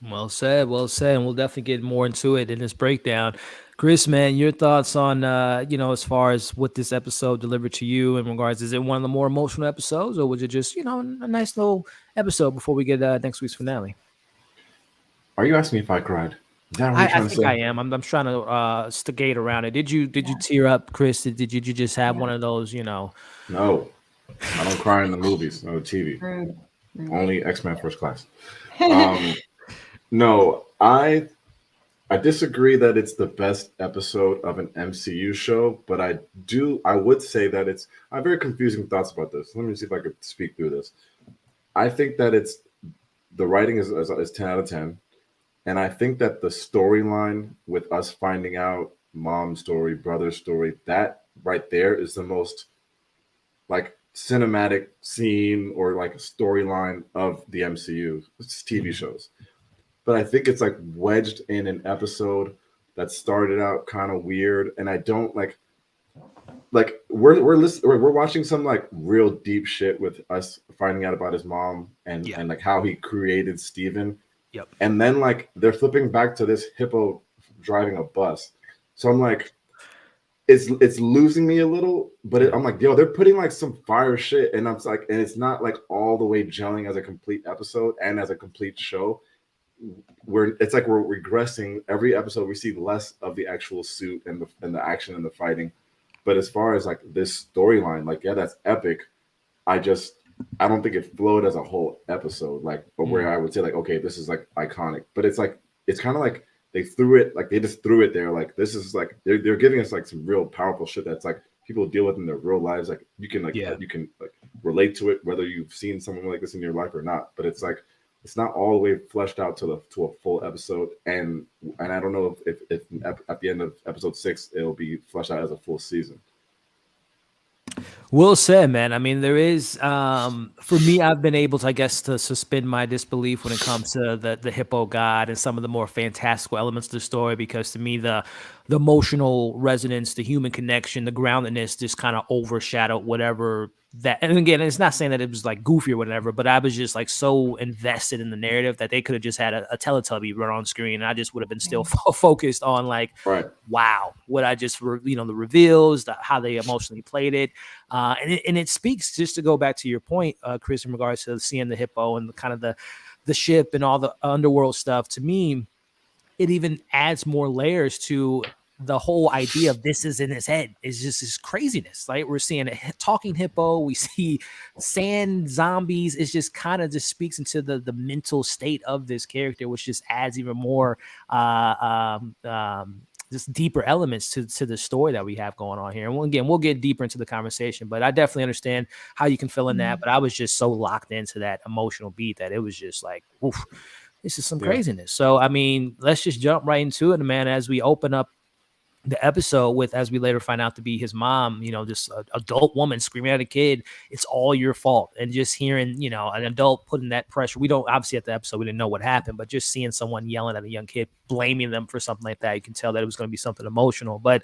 Well said. Well said. And we'll definitely get more into it in this breakdown. Chris, man, your thoughts on, as far as what this episode delivered to you in regards, is it one of the more emotional episodes, or was it just, a nice little episode before we get next week's finale? Are you asking me if I cried? I think I am. I'm trying to skate around it. Did you tear up, Chris? Did you just have one of those, No, I don't cry in the movies. No TV. Only X-Men First Class. No, I disagree that it's the best episode of an MCU show, but I would say that I have very confusing thoughts about this. Let me see if I could speak through this. I think that the writing is 10 out of 10. And I think that the storyline with us finding out mom's story, brother's story, that right there is the most like cinematic scene or like a storyline of the MCU TV shows. But I think it's like wedged in an episode that started out kind of weird. And I don't like we're watching some like real deep shit with us finding out about his mom and like how he created Steven. Yep. And then like they're flipping back to this hippo driving a bus. So I'm like, it's losing me a little, but I'm like, yo, they're putting like some fire shit, and I'm like, and it's not like all the way gelling as a complete episode and as a complete show. It's like we're regressing every episode. We see less of the actual suit and the action and the fighting. But as far as like this storyline, like, yeah, that's epic. I don't think it flowed as a whole episode, like, but where I would say like, okay, this is like iconic, but it's kind of like they just threw it there. Like, this is like, they're giving us like some real powerful shit that's like people deal with in their real lives. Like you can relate to it, whether you've seen someone like this in your life or not, but it's like, it's not all the way fleshed out to a full episode. And I don't know if at the end of episode 6, it'll be fleshed out as a full season. Well said, man. I mean, there is, for me, I've been able to, I guess, to suspend my disbelief when it comes to the hippo god and some of the more fantastical elements of the story, because to me, the emotional resonance, the human connection, the groundedness just kind of overshadowed whatever that. And again, it's not saying that it was like goofy or whatever, but I was just like so invested in the narrative that they could have just had a Teletubby run on screen, and I just would have been still focused on like, wow, what I just, the reveals, how they emotionally played it. And it speaks, just to go back to your point, Chris, in regards to seeing the hippo and kind of the ship and all the underworld stuff. To me, it even adds more layers to the whole idea of this is in his head. It's just this craziness. Right? We're seeing a talking hippo. We see sand zombies. It just kind of just speaks into the mental state of this character, which just adds even more just deeper elements to the story that we have going on here. And we'll get deeper into the conversation, but I definitely understand how you can feel in that. But I was just so locked into that emotional beat that it was just like, oof, this is some craziness. So, I mean, let's just jump right into it, man, as we open up the episode with, as we later find out to be his mom, this adult woman screaming at a kid, it's all your fault. And just hearing, an adult putting that pressure. We don't, obviously at the episode, we didn't know what happened, but just seeing someone yelling at a young kid, blaming them for something like that, you can tell that it was going to be something emotional. But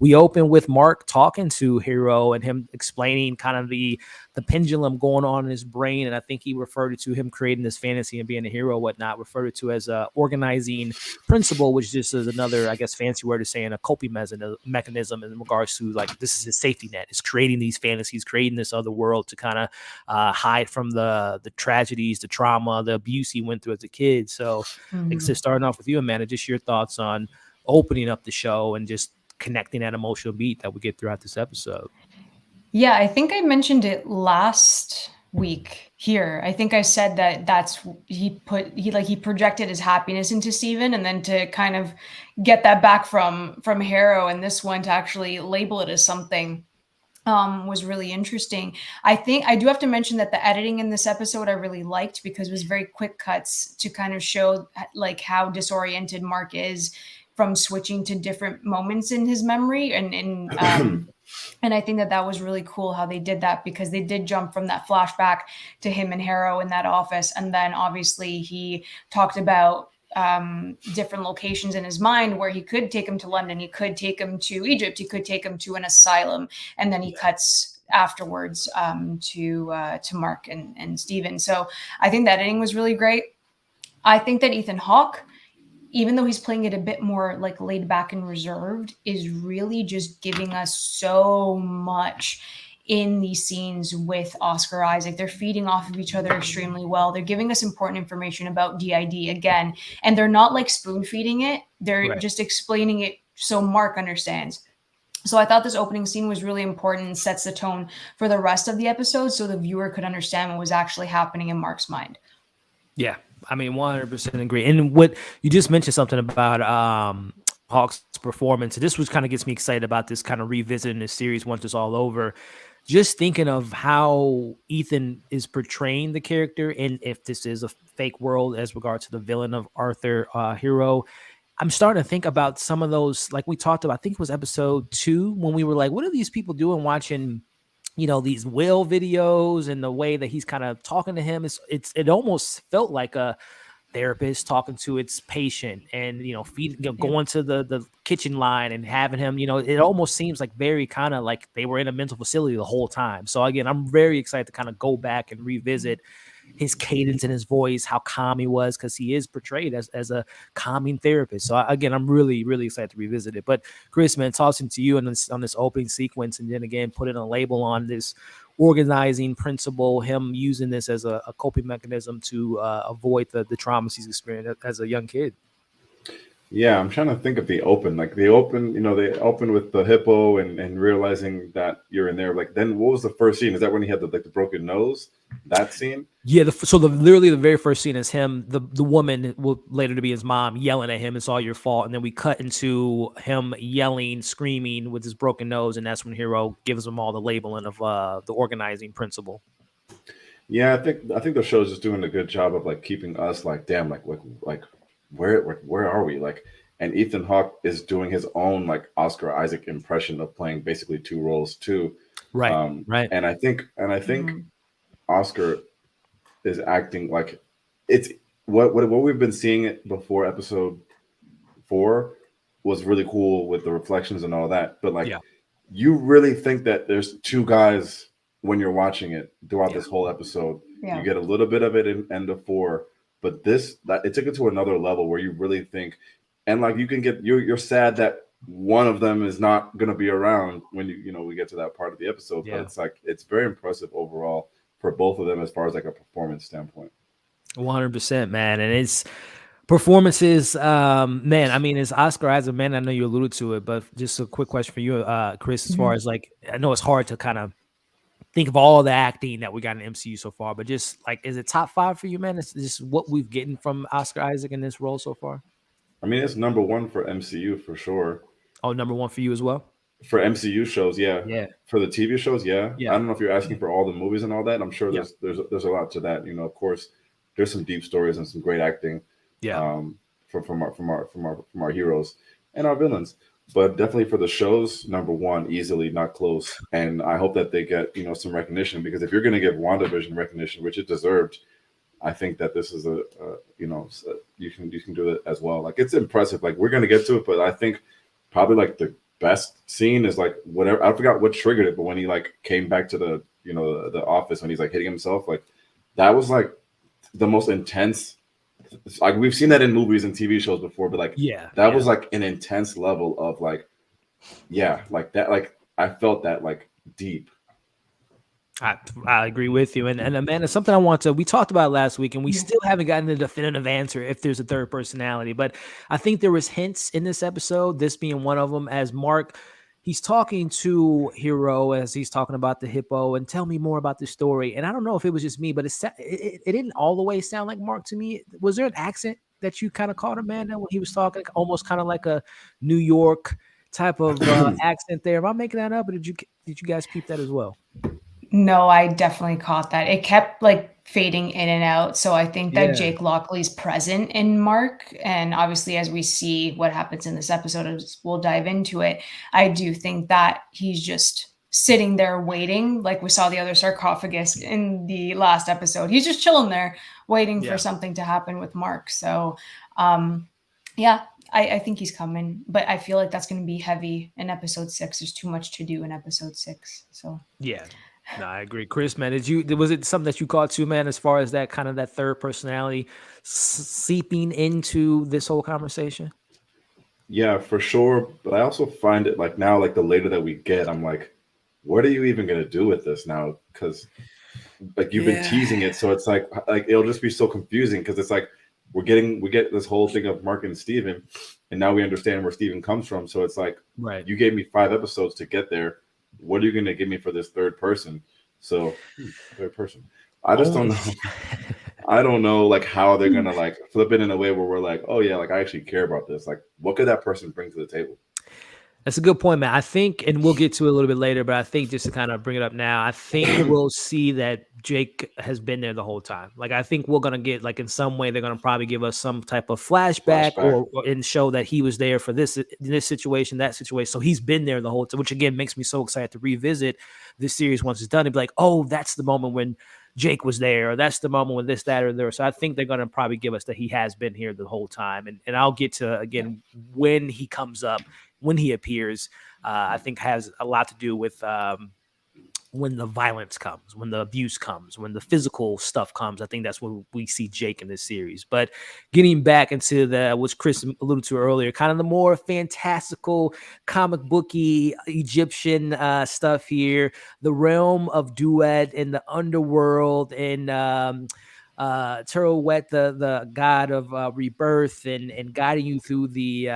we open with Mark talking to Hero and him explaining kind of the pendulum going on in his brain. And I think he referred to him creating this fantasy and being a hero, whatnot, referred it to as a organizing principle, which just is another, I guess, fancy word of saying a coping mechanism in regards to like, this is his safety net. It's creating these fantasies, creating this other world to kind of hide from the tragedies, the trauma, the abuse he went through as a kid. So like I said, starting off with you, Amanda, just your thoughts on opening up the show and just connecting that emotional beat that we get throughout this episode. Yeah, I think I mentioned it last week here. I think I said that he projected his happiness into Steven, and then to kind of get that back from Harrow, and this one to actually label it as something was really interesting. I think I do have to mention that the editing in this episode I really liked, because it was very quick cuts to kind of show like how disoriented Mark is from switching to different moments in his memory, and I think that was really cool how they did that, because they did jump from that flashback to him and Harrow in that office, and then obviously he talked about different locations in his mind where he could take him to London, he could take him to Egypt, he could take him to an asylum, and then he cuts afterwards to Mark and Steven. So I think that editing was really great. I think that Ethan Hawke, even though he's playing it a bit more like laid back and reserved, is really just giving us so much in these scenes with Oscar Isaac. They're feeding off of each other extremely well. They're giving us important information about DID again, and they're not like spoon feeding it. They're just explaining it so Mark understands. So I thought this opening scene was really important and sets the tone for the rest of the episode, so the viewer could understand what was actually happening in Mark's mind. Yeah, I mean, 100% agree. And what you just mentioned something about Hawk's performance. This was kind of gets me excited about this kind of revisiting this series once it's all over. Just thinking of how Ethan is portraying the character, and if this is a fake world as regards to the villain of Arthur Hero, I'm starting to think about some of those, like we talked about, I think it was episode 2, when we were like, what are these people doing watching, you know, these Will videos, and the way that he's kind of talking to him, it almost felt like a therapist talking to its patient, and, you know, going to the kitchen line and having him, you know, it almost seems like very kind of like they were in a mental facility the whole time. So again, I'm very excited to kind of go back and revisit his cadence in his voice, how calm he was, because he is portrayed as a calming therapist. So again, I'm really, really excited to revisit it. But Chris, man, tossing to you on this opening sequence, and then again, putting a label on this organizing principle, him using this as a coping mechanism to avoid the traumas he's experienced as a young kid. Yeah, I'm trying to think of the open. Like they open with the hippo and realizing that you're in there. Like, then what was the first scene? Is that when he had the broken nose? That scene? Yeah, literally the very first scene is him, the woman will later to be his mom, yelling at him, "It's all your fault." And then we cut into him yelling, screaming with his broken nose, and that's when Hero gives him all the labeling of the organizing principle. Yeah, I think the show's just doing a good job of like keeping us like, damn, like where are we? Like, and Ethan Hawke is doing his own like Oscar Isaac impression of playing basically two roles too. Right. Right. And I think Oscar is acting like it's what we've been seeing it before episode 4 was really cool with the reflections and all that. But like, you really think that there's two guys when you're watching it throughout this whole episode. You get a little bit of it in end of 4, but it took it to another level where you really think, and like you can get you're sad that one of them is not going to be around when we get to that part of the episode. But it's like, it's very impressive overall for both of them as far as like a performance standpoint. 100%, man. And it's performances, man. I mean, it's Oscar Isaac, man. I know you alluded to it, but just a quick question for you, Chris, as far as like, I know it's hard to kind of think of all the acting that we got in MCU so far, but just like, is it top 5 for you, man? Is this what we've getting from Oscar Isaac in this role so far? I mean, it's number 1 for MCU for sure. Oh, number 1 for you as well? For MCU shows, yeah. For the TV shows, yeah. I don't know if you're asking for all the movies and all that. I'm sure there's a lot to that. Of course, there's some deep stories and some great acting. From our heroes and our villains. But definitely for the shows, number 1, easily, not close. And I hope that they get some recognition, because if you're going to give WandaVision recognition, which it deserved, I think that this is you can do it as well. Like, it's impressive. Like, we're going to get to it, but I think probably like the best scene is like whatever. I forgot what triggered it, but when he like came back to the the office, when he's like hitting himself, like that was like the most intense. Like, we've seen that in movies and TV shows before, but like that was like an intense level of like like that. Like, I felt that like deep. I agree with you. And Amanda, something we talked about last week, and we still haven't gotten a definitive answer if there's a third personality, but I think there was hints in this episode, this being one of them, as Mark, he's talking to Hero as he's talking about the hippo and tell me more about the story. And I don't know if it was just me, but it didn't all the way sound like Mark to me. Was there an accent that you kind of caught, Amanda, when he was talking, almost kind of like a New York type of accent there. Am I making that up, or did you guys peep that as well? No, I definitely caught that. It kept like fading in and out. So I think that Yeah. Jake Lockley's present in Mark. And obviously, as we see what happens in this episode, as we'll dive into it, I do think that he's just sitting there waiting, like we saw the other sarcophagus in the last episode. He's just chilling there, waiting for something to happen with Mark. So, yeah, I think he's coming, but I feel like that's going to be heavy in episode 6. There's too much to do in episode 6. So, yeah. No, I agree. Chris, man, was it something that you caught too, man, as far as that kind of that third personality seeping into this whole conversation? Yeah, for sure. But I also find it like now, like the later that we get, I'm like, what are you even gonna do with this now? Because like you've been teasing it, so it's like it'll just be so confusing because it's like we get this whole thing of Mark and Steven, and now we understand where Steven comes from. So it's like, right, you gave me 5 episodes to get there. What are you gonna give me for this third person? So third person. I just don't know. I don't know like how they're gonna like flip it in a way where we're like, oh yeah, like I actually care about this. Like, what could that person bring to the table? That's a good point, man. I think, and we'll get to it a little bit later, but I think just to kind of bring it up now, I think we'll see that Jake has been there the whole time. Like, I think we're going to get, like, in some way, they're going to probably give us some type of flashback. Or and show that he was there for this situation, that situation. So he's been there the whole time, which again makes me so excited to revisit this series once it's done and be like, oh, that's the moment when Jake was there, or that's the moment when this, that, or there. So I think they're going to probably give us that he has been here the whole time. And I'll get to, again, when he comes up, when he appears, I think has a lot to do with when the violence comes, when the abuse comes, when the physical stuff comes. I think that's when we see Jake in this series. But getting back into what Chris alluded to earlier, kind of the more fantastical, comic booky Egyptian stuff here, the realm of Duet and the underworld and Teruwet, the god of rebirth and guiding you through the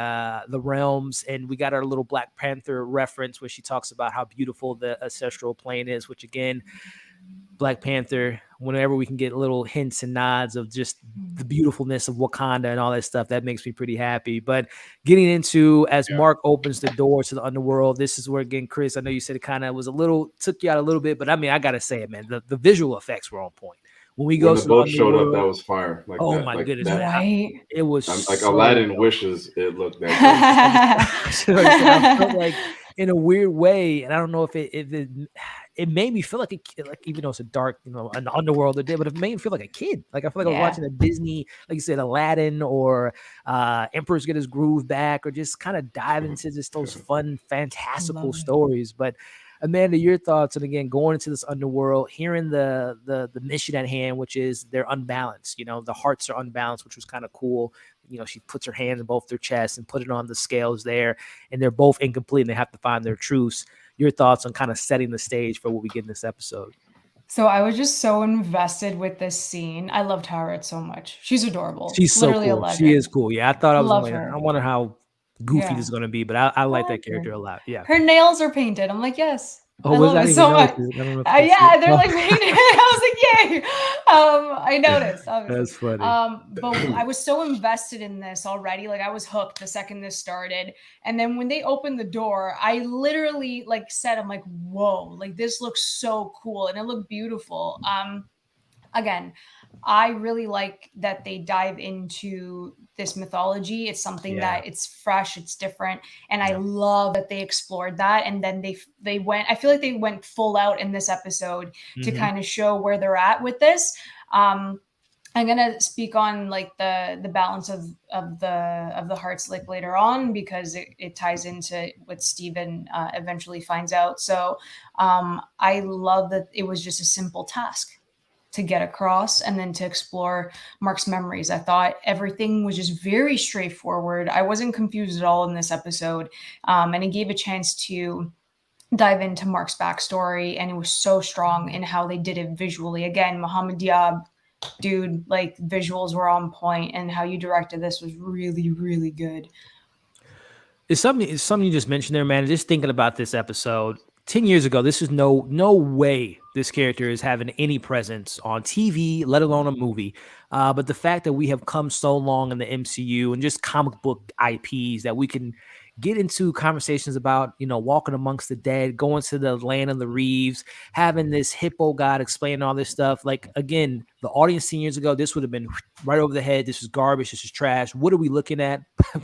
realms. And we got our little Black Panther reference where she talks about how beautiful the ancestral plane is, which again, Black Panther, whenever we can get little hints and nods of just the beautifulness of Wakanda and all that stuff, that makes me pretty happy. But getting into, as Mark opens the door to the underworld, this is where, again, Chris, I know you said it kind of was took you out a little bit, but I mean, I got to say it, man, the visual effects were on point. When the boat showed up, that was fire. Like, oh that, my like goodness, that, right? It was like so Aladdin dope. wishes it looked that good. I felt like in a weird way, and I don't know if it made me feel like a kid, like even though it's a dark, an underworld, but it made me feel like a kid. Like I feel like I was watching a Disney, like you said, Aladdin or Emperor's Get His Groove Back, or just kind of dive into just those fun, fantastical stories. But Amanda, your thoughts, and again, going into this underworld, hearing the mission at hand, which is they're unbalanced. The hearts are unbalanced, which was kind of cool. She puts her hands in both their chests and put it on the scales there, and they're both incomplete, and they have to find their truths. Your thoughts on kind of setting the stage for what we get in this episode? So I was just so invested with this scene. I loved Harriet so much. She's adorable. She's so Literally cool. a legend. She is cool. Yeah, I thought I was love like, her. I wonder how goofy this is going to be, but I like that character a lot. Yeah. Her nails are painted. I'm like, yes. Oh, I love it so much. Yeah, they're like painted. I was like, yay. I noticed. Obviously. That's funny. But I was so invested in this already. Like I was hooked the second this started. And then when they opened the door, I literally said, I'm like, whoa, like this looks so cool. And it looked beautiful. Again, I really like that they dive into this mythology. It's something that it's fresh, it's different, and I love that they explored that. And then they went. I feel like they went full out in this episode to kind of show where they're at with this. I'm gonna speak on the balance of the hearts later on, because it ties into what Steven eventually finds out. So I love that it was just a simple task to get across and then to explore Mark's memories. I thought everything was just very straightforward. I wasn't confused at all in this episode. And it gave a chance to dive into Mark's backstory, and it was so strong in how they did it visually. Again, Mohammed Diab, dude, visuals were on point, and how you directed this was really, really good. It's something you just mentioned there, man. Just thinking about this episode, 10 years ago, this is no way this character is having any presence on TV, let alone a movie. But the fact that we have come so long in the MCU and just comic book IPs that we can get into conversations about, walking amongst the dead, going to the land of the Reeves, having this hippo god explain all this stuff. Like, again, the audience 10 years ago, this would have been right over the head. This is garbage. This is trash. What are we looking at?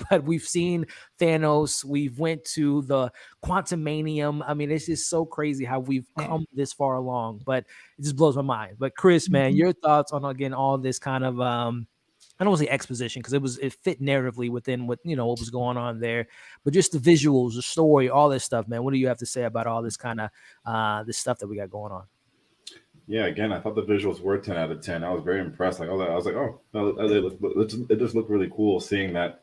But we've seen Thanos. We've went to the Quantumanium. I mean, it's just so crazy how we've come this far along, but it just blows my mind. But Chris, man, your thoughts on, again, all this kind of, I don't want to say exposition because it fit narratively within what was going on there, but just the visuals, the story, all this stuff, man. What do you have to say about all this kind of this stuff that we got going on? Yeah, again, I thought the visuals were 10 out of 10. I was very impressed. Like all that, I was like, oh, no, it just looked really cool seeing that.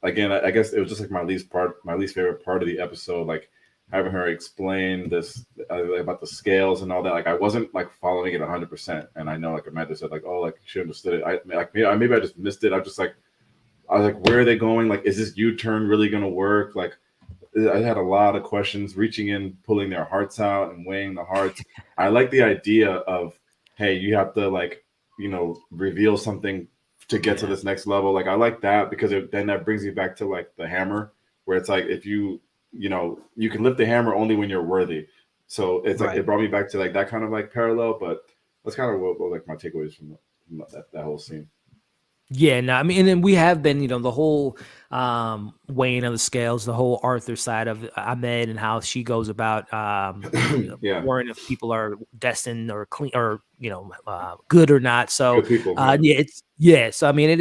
Again, I guess it was just like my least favorite part of the episode, like having her explain this about the scales and all that. Like I wasn't like following it 100%. And I know, like Amanda said, like, oh, like she understood it. Maybe I just missed it. I was like, where are they going? Like, is this U-turn really going to work? Like, I had a lot of questions, reaching in, pulling their hearts out and weighing the hearts. I like the idea of, hey, you have to reveal something to get to this next level. Like I like that because then that brings you back to like the hammer, where it's like if you can lift the hammer only when you're worthy. So it's like it brought me back to like that kind of like parallel. But that's kind of what like my takeaways from that whole scene. Yeah, no, I mean, and then we have been, the whole weighing of the scales, the whole Arthur side of Ahmed and how she goes about worrying if people are destined or clean or good or not. So good people, so I mean, it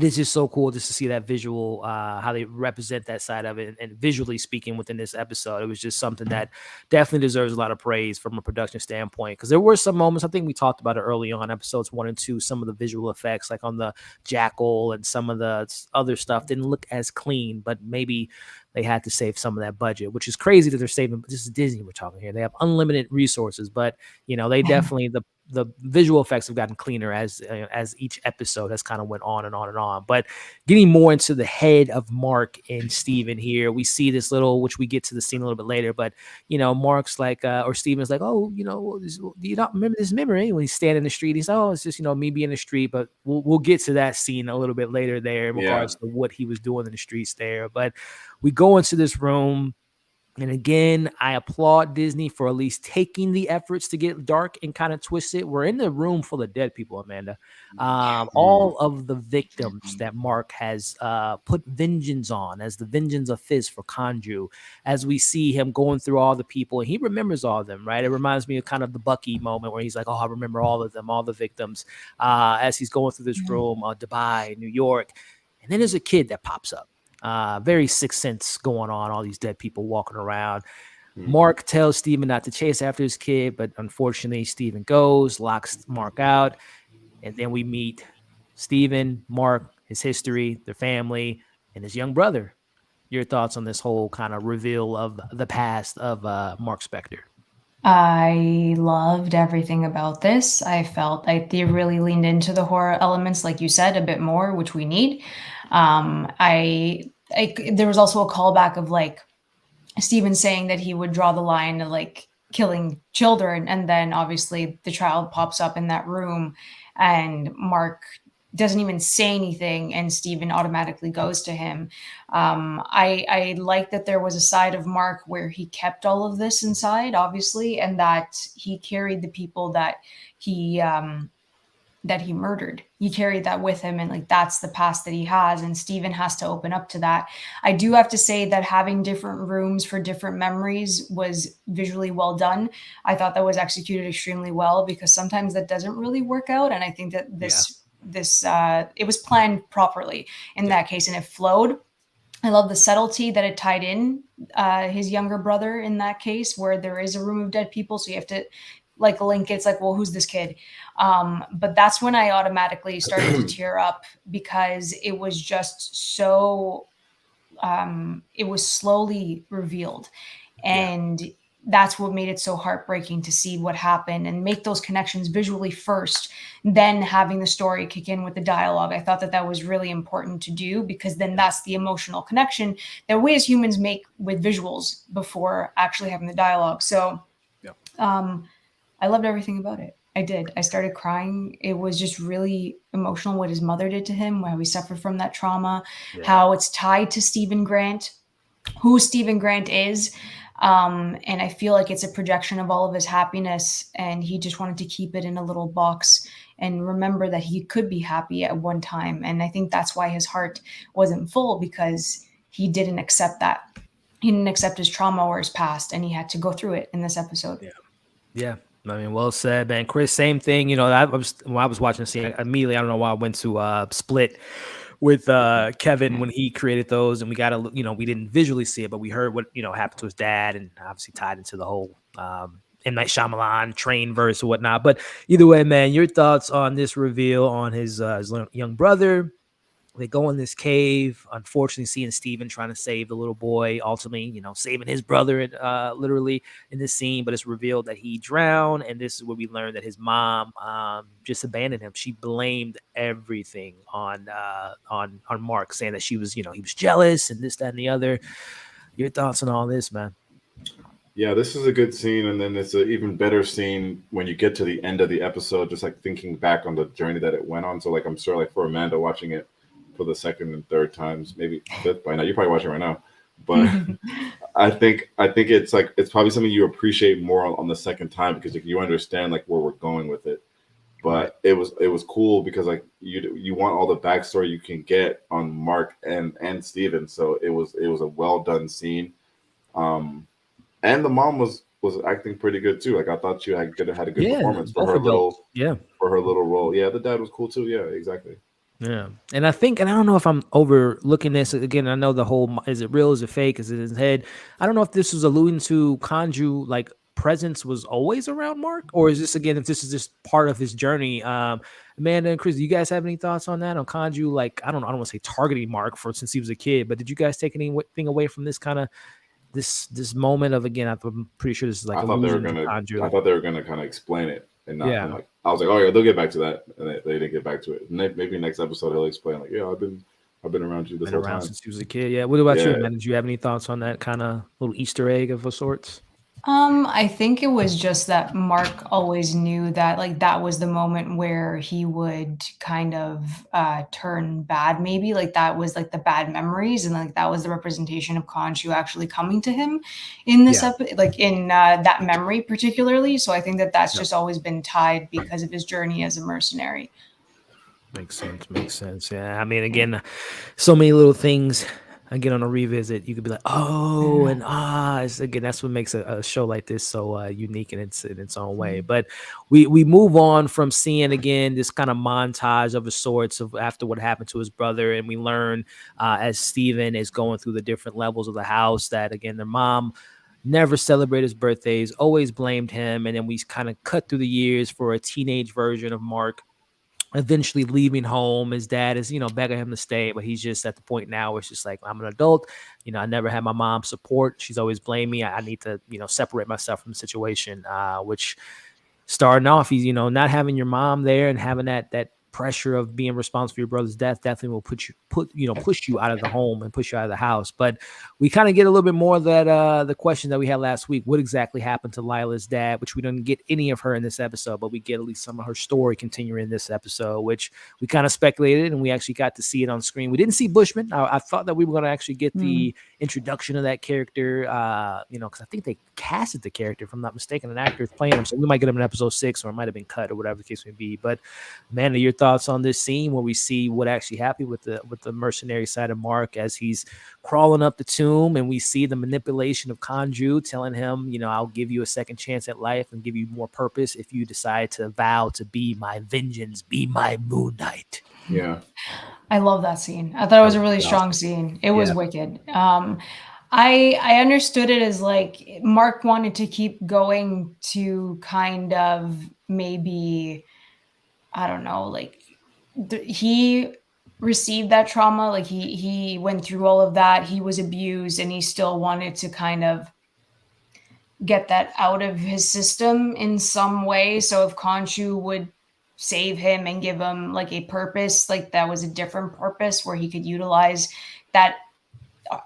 is just so cool just to see that visual, how they represent that side of it. And visually speaking within this episode, it was just something that definitely deserves a lot of praise from a production standpoint. Because there were some moments, I think we talked about it early on, episodes 1 and 2, some of the visual effects, like on the jackal and some of the other stuff didn't look as clean, but maybe they had to save some of that budget, which is crazy that they're saving. This is Disney we're talking here. They have unlimited resources, but they definitely, the visual effects have gotten cleaner as each episode has kind of went on and on and on. But getting more into the head of Mark and Steven here, we see this little, which we get to the scene a little bit later, but Mark's like, or Steven's like, oh, do you not remember this memory? When he's standing in the street, he's, oh, it's just, me being in the street, but we'll get to that scene a little bit later there in regards to what he was doing in the streets there. But we go into this room. And again, I applaud Disney for at least taking the efforts to get dark and kind of twist it. We're in the room full of dead people, Amanda. All of the victims that Mark has put vengeance on as the vengeance of Fizz for Kanju, as we see him going through all the people, and he remembers all of them, right? It reminds me of kind of the Bucky moment where he's like, oh, I remember all of them, all the victims, as he's going through this room, Dubai, New York. And then there's a kid that pops up. Very Sixth Sense going on, all these dead people walking around. Mark tells Steven not to chase after his kid, but unfortunately Steven goes, locks Mark out, and then we meet Steven, Mark, his history, their family, and his young brother. Your thoughts on this whole kind of reveal of the past of Mark Spector? I loved everything about this. I felt like they really leaned into the horror elements, like you said, a bit more, which we need. There was also a callback of like Steven saying that he would draw the line of like killing children, and then obviously the child pops up in that room, and Mark doesn't even say anything, and Steven automatically goes to him. I like that there was a side of Mark where he kept all of this inside, obviously, and that he carried the people that he murdered. He carried that with him, and like that's the past that he has, and Steven has to open up to that. I do have to say that having different rooms for different memories was visually well done. I thought that was executed extremely well, because sometimes that doesn't really work out, and I think that it was planned properly in that case, and it flowed. I love the subtlety that it tied in his younger brother in that case, where there is a room of dead people, so you have to like link it. It's like, well, who's this kid? But that's when I automatically started to tear up, because it was just so it was slowly revealed, and that's what made it so heartbreaking to see what happened and make those connections visually first, then having the story kick in with the dialogue. I thought that was really important to do, because then that's the emotional connection that we as humans make with visuals before actually having the dialogue. So I loved everything about it. I did. I started crying. It was just really emotional what his mother did to him, how he suffered from that trauma, how it's tied to Stephen Grant, who Stephen Grant is. And I feel like it's a projection of all of his happiness, and he just wanted to keep it in a little box and remember that he could be happy at one time. And I think that's why his heart wasn't full, because he didn't accept that. He didn't accept his trauma or his past, and he had to go through it in this episode. Yeah. I mean, well said, man. Chris, same thing. You know, when I was watching the scene, immediately, I don't know why I went to Split with Kevin when he created those, and we got to, you know, we didn't visually see it, but we heard what, you know, happened to his dad, and obviously tied into the whole M. Night Shyamalan train verse or whatnot. But either way, man, your thoughts on this reveal on his young brother? They go in this cave, unfortunately seeing Steven trying to save the little boy, ultimately, you know, saving his brother literally in this scene, but it's revealed that he drowned. And this is where we learned that his mom just abandoned him. She blamed everything on Mark, saying that she was, you know, he was jealous and this, that, and the other. Your thoughts on all this, man? Yeah, this is a good scene, and then it's an even better scene when you get to the end of the episode, just like thinking back on the journey that it went on. So like, I'm sure like for Amanda watching it for the second and third times, maybe fifth by now. You're probably watching it right now, but I think it's like it's probably something you appreciate more on the second time, because like, you understand like where we're going with it. But it was cool because like you want all the backstory you can get on Mark and Steven. So it was a well done scene, and the mom was acting pretty good too. Like I thought she had a good performance for her little role. Yeah, the dad was cool too. Yeah, exactly. Yeah. And I don't know if I'm overlooking this. Again, I know the whole, is it real? Is it fake? Is it in his head? I don't know if this was alluding to Kanju, like presence was always around Mark, or is this, again, if this is just part of his journey? Amanda and Chris, do you guys have any thoughts on that? On Kanju, like, I don't want to say targeting Mark since he was a kid, but did you guys take anything away from this kind of, this moment of, again, I'm pretty sure this is like, I thought they were gonna kind of explain it. And not, yeah, and like I was like, oh yeah, they'll get back to that, and they didn't get back to it. Maybe next episode he'll explain, like, yeah, I've been around you this whole time since he was a kid. Yeah. What about you, man? Did you have any thoughts on that kind of little Easter egg of a sorts? I think it was just that Mark always knew that like that was the moment where he would kind of turn bad, maybe like that was like the bad memories, and like that was the representation of Khonshu actually coming to him in this like in that memory particularly. So I think that that's just always been tied because of his journey as a mercenary. Makes sense. Yeah, I mean, again, so many little things. Again, on a revisit, you could be like, oh, and again, that's what makes a show like this so unique in its own way. But we move on from seeing, again, this kind of montage of a sorts of after what happened to his brother, and we learn as Steven is going through the different levels of the house that, again, their mom never celebrated his birthdays, always blamed him, and then we kind of cut through the years for a teenage version of Mark eventually leaving home. His dad is, you know, begging him to stay, but he's just at the point now where it's just like, I'm an adult. You know, I never had my mom's support. She's always blamed me. I need to, you know, separate myself from the situation, which starting off, he's, you know, not having your mom there and having that pressure of being responsible for your brother's death definitely will push you out of the home and push you out of the house. But we kind of get a little bit more of that the question that we had last week: what exactly happened to Lila's dad? Which we didn't get any of her in this episode, but we get at least some of her story continuing in this episode, which we kind of speculated, and we actually got to see it on screen. We didn't see Bushman. I thought that we were going to actually get the introduction of that character, you know, because I think they casted the character, if I'm not mistaken, an actor is playing him, so we might get him in episode 6, or it might have been cut, or whatever the case may be. But Amanda, your thoughts on this scene where we see what actually happened with the mercenary side of Mark as he's crawling up the tomb, and we see the manipulation of Kanju telling him, you know, I'll give you a second chance at life and give you more purpose if you decide to vow to be my vengeance, be my Moon Knight. Yeah, I love that scene. I thought it was a really strong scene. It was wicked. I understood it as like Mark wanted to keep going to kind of maybe, I don't know, like he received that trauma, like he went through all of that, he was abused, and he still wanted to kind of get that out of his system in some way. So if Khonshu would save him and give him like a purpose, like that was a different purpose where he could utilize that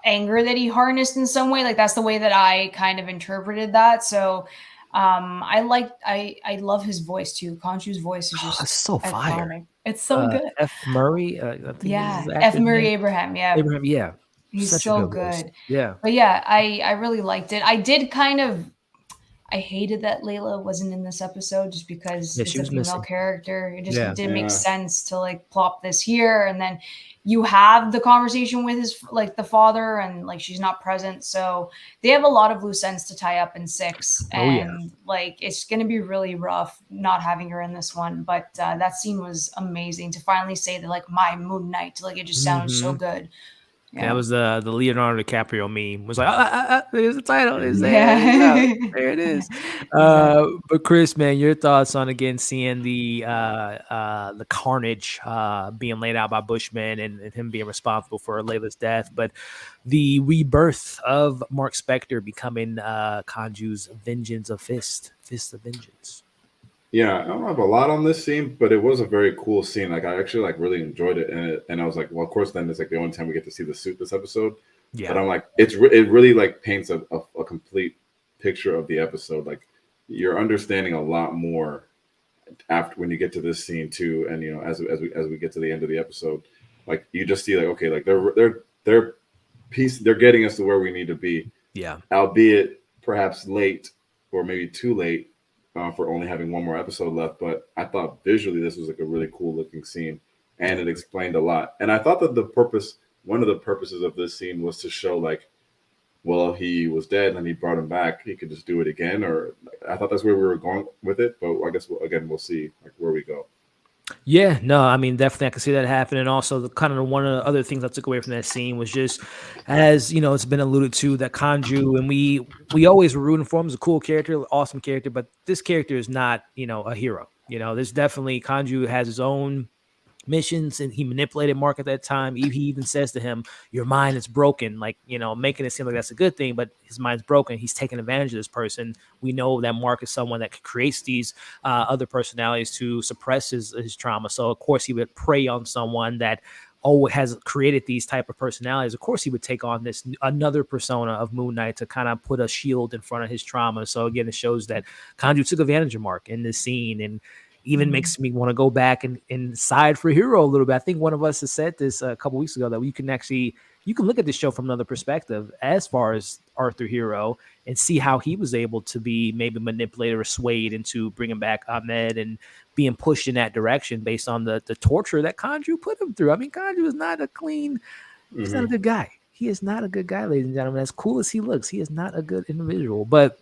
anger that he harnessed in some way, like that's the way that I kind of interpreted that. So I love his voice too. Khonshu's voice is That's just so fire. iconic. It's so good. F. Murray, I think is his F. actor's Murray name. Abraham. Yeah, Abraham, yeah. he's Such a so good voice. good. Yeah. But yeah, I really liked it. I did kind of. I hated that Layla wasn't in this episode just because Yeah, it's she a was female missing. character. It just Yeah. didn't make Yeah. sense to like plop this here, and then you have the conversation with his like the father, and like she's not present. So they have a lot of loose ends to tie up in 6, and Oh, yeah. like it's gonna be really rough not having her in this one. But that scene was amazing to finally say that like my Moon Knight, like it just sounded so good. That was the Leonardo DiCaprio meme. Was like, there's the title. It's there. Yeah. There it is. Exactly. But Chris, man, your thoughts on again seeing the carnage being laid out by Bushman and him being responsible for Layla's death, but the rebirth of Mark Spector becoming Khonshu's Vengeance of Fist of Vengeance. Yeah, I don't have a lot on this scene, but it was a very cool scene. Like I actually like really enjoyed it, and I was like, well, of course, then it's like the only time we get to see the suit this episode. Yeah. But I'm like, it really like paints a complete picture of the episode. Like you're understanding a lot more after when you get to this scene too, and you know, as we get to the end of the episode, like you just see like okay, like they're getting us to where we need to be. Yeah. Albeit perhaps late or maybe too late. For only having one more episode left, but I thought visually this was like a really cool looking scene, and it explained a lot. And I thought that one of the purposes of this scene was to show like, well, he was dead and he brought him back. He could just do it again, or I thought that's where we were going with it. But I guess we'll see like where we go. Yeah, no, I mean, definitely I can see that happen. And also one of the other things I took away from that scene was just, as you know, it's been alluded to that Khonshu, and we always were rooting for him as a cool character, awesome character, but this character is not, you know, a hero. You know, there's definitely Khonshu has his own missions, and he manipulated Mark at that time. He even says to him, your mind is broken, like, you know, making it seem like that's a good thing, but his mind's broken. He's taking advantage of this person. We know that Mark is someone that creates these other personalities to suppress his trauma. So of course he would prey on someone that has created these type of personalities. Of course he would take on this another persona of Moon Knight to kind of put a shield in front of his trauma. So again, it shows that Khonshu took advantage of Mark in this scene, and even makes me want to go back and side for Hero a little bit. I think one of us has said this a couple weeks ago that you can look at this show from another perspective as far as Arthur Hero and see how he was able to be maybe manipulated or swayed into bringing back Ahmed and being pushed in that direction based on the torture that Khonshu put him through. I mean, Khonshu is not he's not a good guy. He is not a good guy, ladies and gentlemen. As cool as he looks, he is not a good individual. But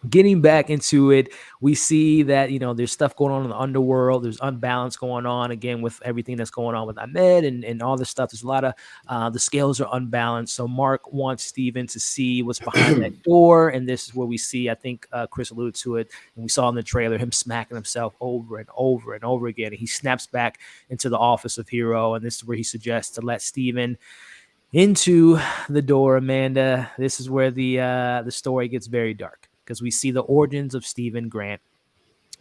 getting back into it, we see that, you know, there's stuff going on in the underworld. There's unbalance going on again with everything that's going on with Ahmed and all this stuff. There's a lot of the scales are unbalanced. So Mark wants Steven to see what's behind that door. And this is where we see, I think Chris alluded to it, and we saw in the trailer him smacking himself over and over and over again. And he snaps back into the office of Hero. And this is where he suggests to let Steven into the door. Amanda, this is where the story gets very dark, because we see the origins of Steven Grant.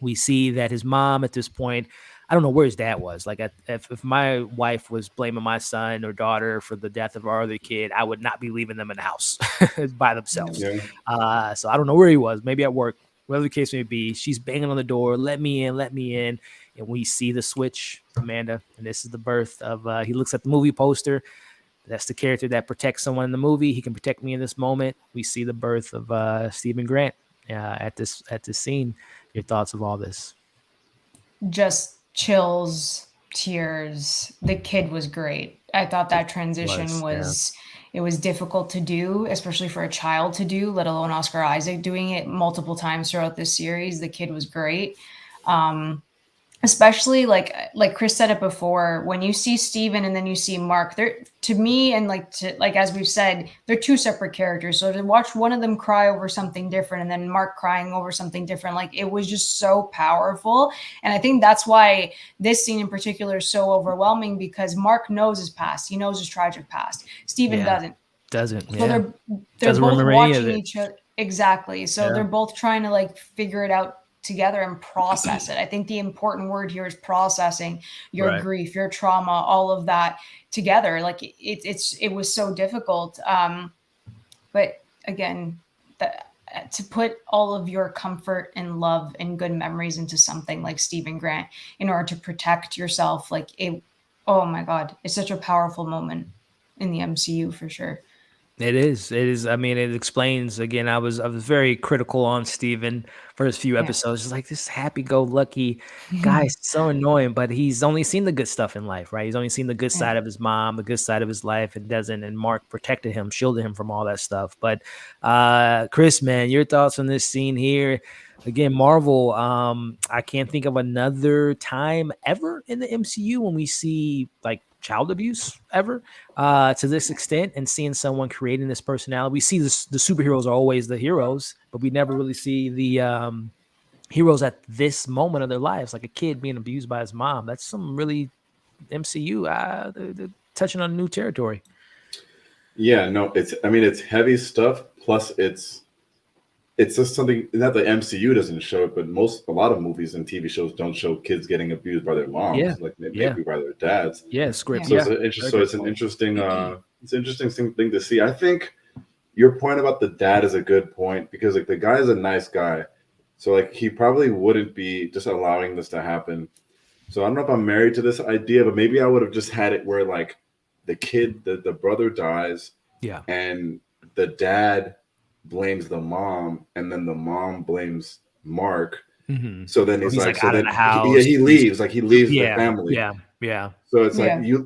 We see that his mom at this point, I don't know where his dad was. Like if my wife was blaming my son or daughter for the death of our other kid, I would not be leaving them in the house by themselves. Yeah. So I don't know where he was, maybe at work, whatever the case may be. She's banging on the door, let me in. And we see the switch, Amanda. And this is the birth of, he looks at the movie poster. That's the character that protects someone in the movie. He can protect me in this moment. We see the birth of Steven Grant at this scene. Your thoughts of all this? Just chills, tears. The kid was great. I thought that transition was difficult to do, especially for a child to do, let alone Oscar Isaac doing it multiple times throughout this series. The kid was great. Especially like Chris said it before, when you see Steven and then you see Mark, they're, to me, and like as we've said, they're two separate characters. So to watch one of them cry over something different and then Mark crying over something different, like it was just so powerful. And I think that's why this scene in particular is so overwhelming, because Mark knows his past. He knows his tragic past. Steven doesn't. So they're both watching each other. Exactly. So they're both trying to like figure it out together and process it. I think the important word here is processing your grief, your trauma, all of that together. Like it was so difficult. But again, to put all of your comfort and love and good memories into something like Stephen Grant in order to protect yourself, like it, oh my God, it's such a powerful moment in the MCU for sure. It is. It is. I mean, it explains again. I was very critical on Steven for his few episodes. Just like this happy-go-lucky guy is so annoying, but he's only seen the good stuff in life, right? He's only seen the good side of his mom, the good side of his life, and doesn't. And Mark protected him, shielded him from all that stuff. But Chris, man, your thoughts on this scene here? Again, Marvel. I can't think of another time ever in the MCU when we see like child abuse ever to this extent, and seeing someone creating this personality. We see this, the superheroes are always the heroes, but we never really see the heroes at this moment of their lives, like a kid being abused by his mom. That's some really MCU. They're touching on new territory. Yeah, no, it's heavy stuff. Plus, it's just something that the MCU doesn't show it, but a lot of movies and TV shows don't show kids getting abused by their moms, like maybe by their dads. Yeah, scripts. So it's an interesting, thing to see. I think your point about the dad is a good point, because like the guy is a nice guy, so like he probably wouldn't be just allowing this to happen. So I don't know if I'm married to this idea, but maybe I would have just had it where like the kid, the brother dies, and the dad blames the mom, and then the mom blames Mark. So then he's like out of the house. He leaves the family. Yeah. So it's like you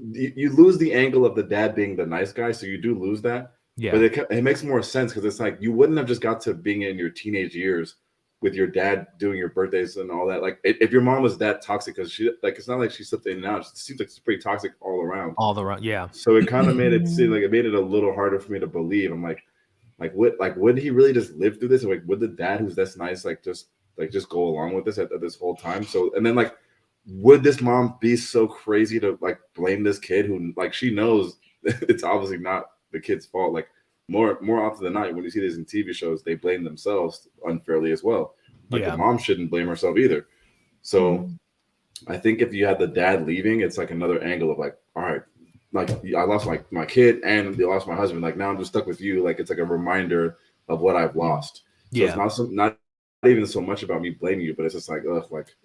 lose the angle of the dad being the nice guy, so you do lose that. Yeah. But it makes more sense, because it's like you wouldn't have just got to being in your teenage years with your dad doing your birthdays and all that. Like if your mom was that toxic, because she, like, it's not like she slipped in and out. It seems like it's pretty toxic all around. Yeah. So it kind of made it seem like it made it a little harder for me to believe. I'm like would he really just live through this? Or like would the dad who's this nice just go along with this at this whole time? So, and then like, would this mom be so crazy to like blame this kid who, like, she knows it's obviously not the kid's fault? Like more often than not, when you see this in TV shows, they blame themselves unfairly as well. Like the mom shouldn't blame herself either. So I think if you had the dad leaving, it's like another angle of like, all right, like I lost my kid and I lost my husband. Like now I'm just stuck with you. Like it's like a reminder of what I've lost. So it's not even so much about me blaming you, but it's just like, like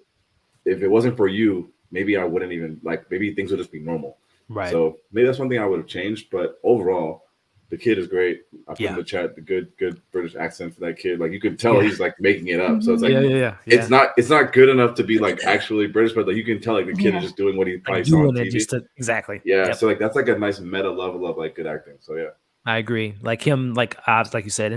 if it wasn't for you, maybe I wouldn't even, like, maybe things would just be normal. Right. So maybe that's one thing I would have changed. But overall, the kid is great. I put in the chat the good British accent for that kid. Like you can tell he's like making it up. So it's like it's not good enough to be like actually British, but like you can tell like the kid is just doing what he probably saw on TV. Exactly. Yeah. So like that's like a nice meta level of like good acting. So yeah. I agree. Like him, like you said,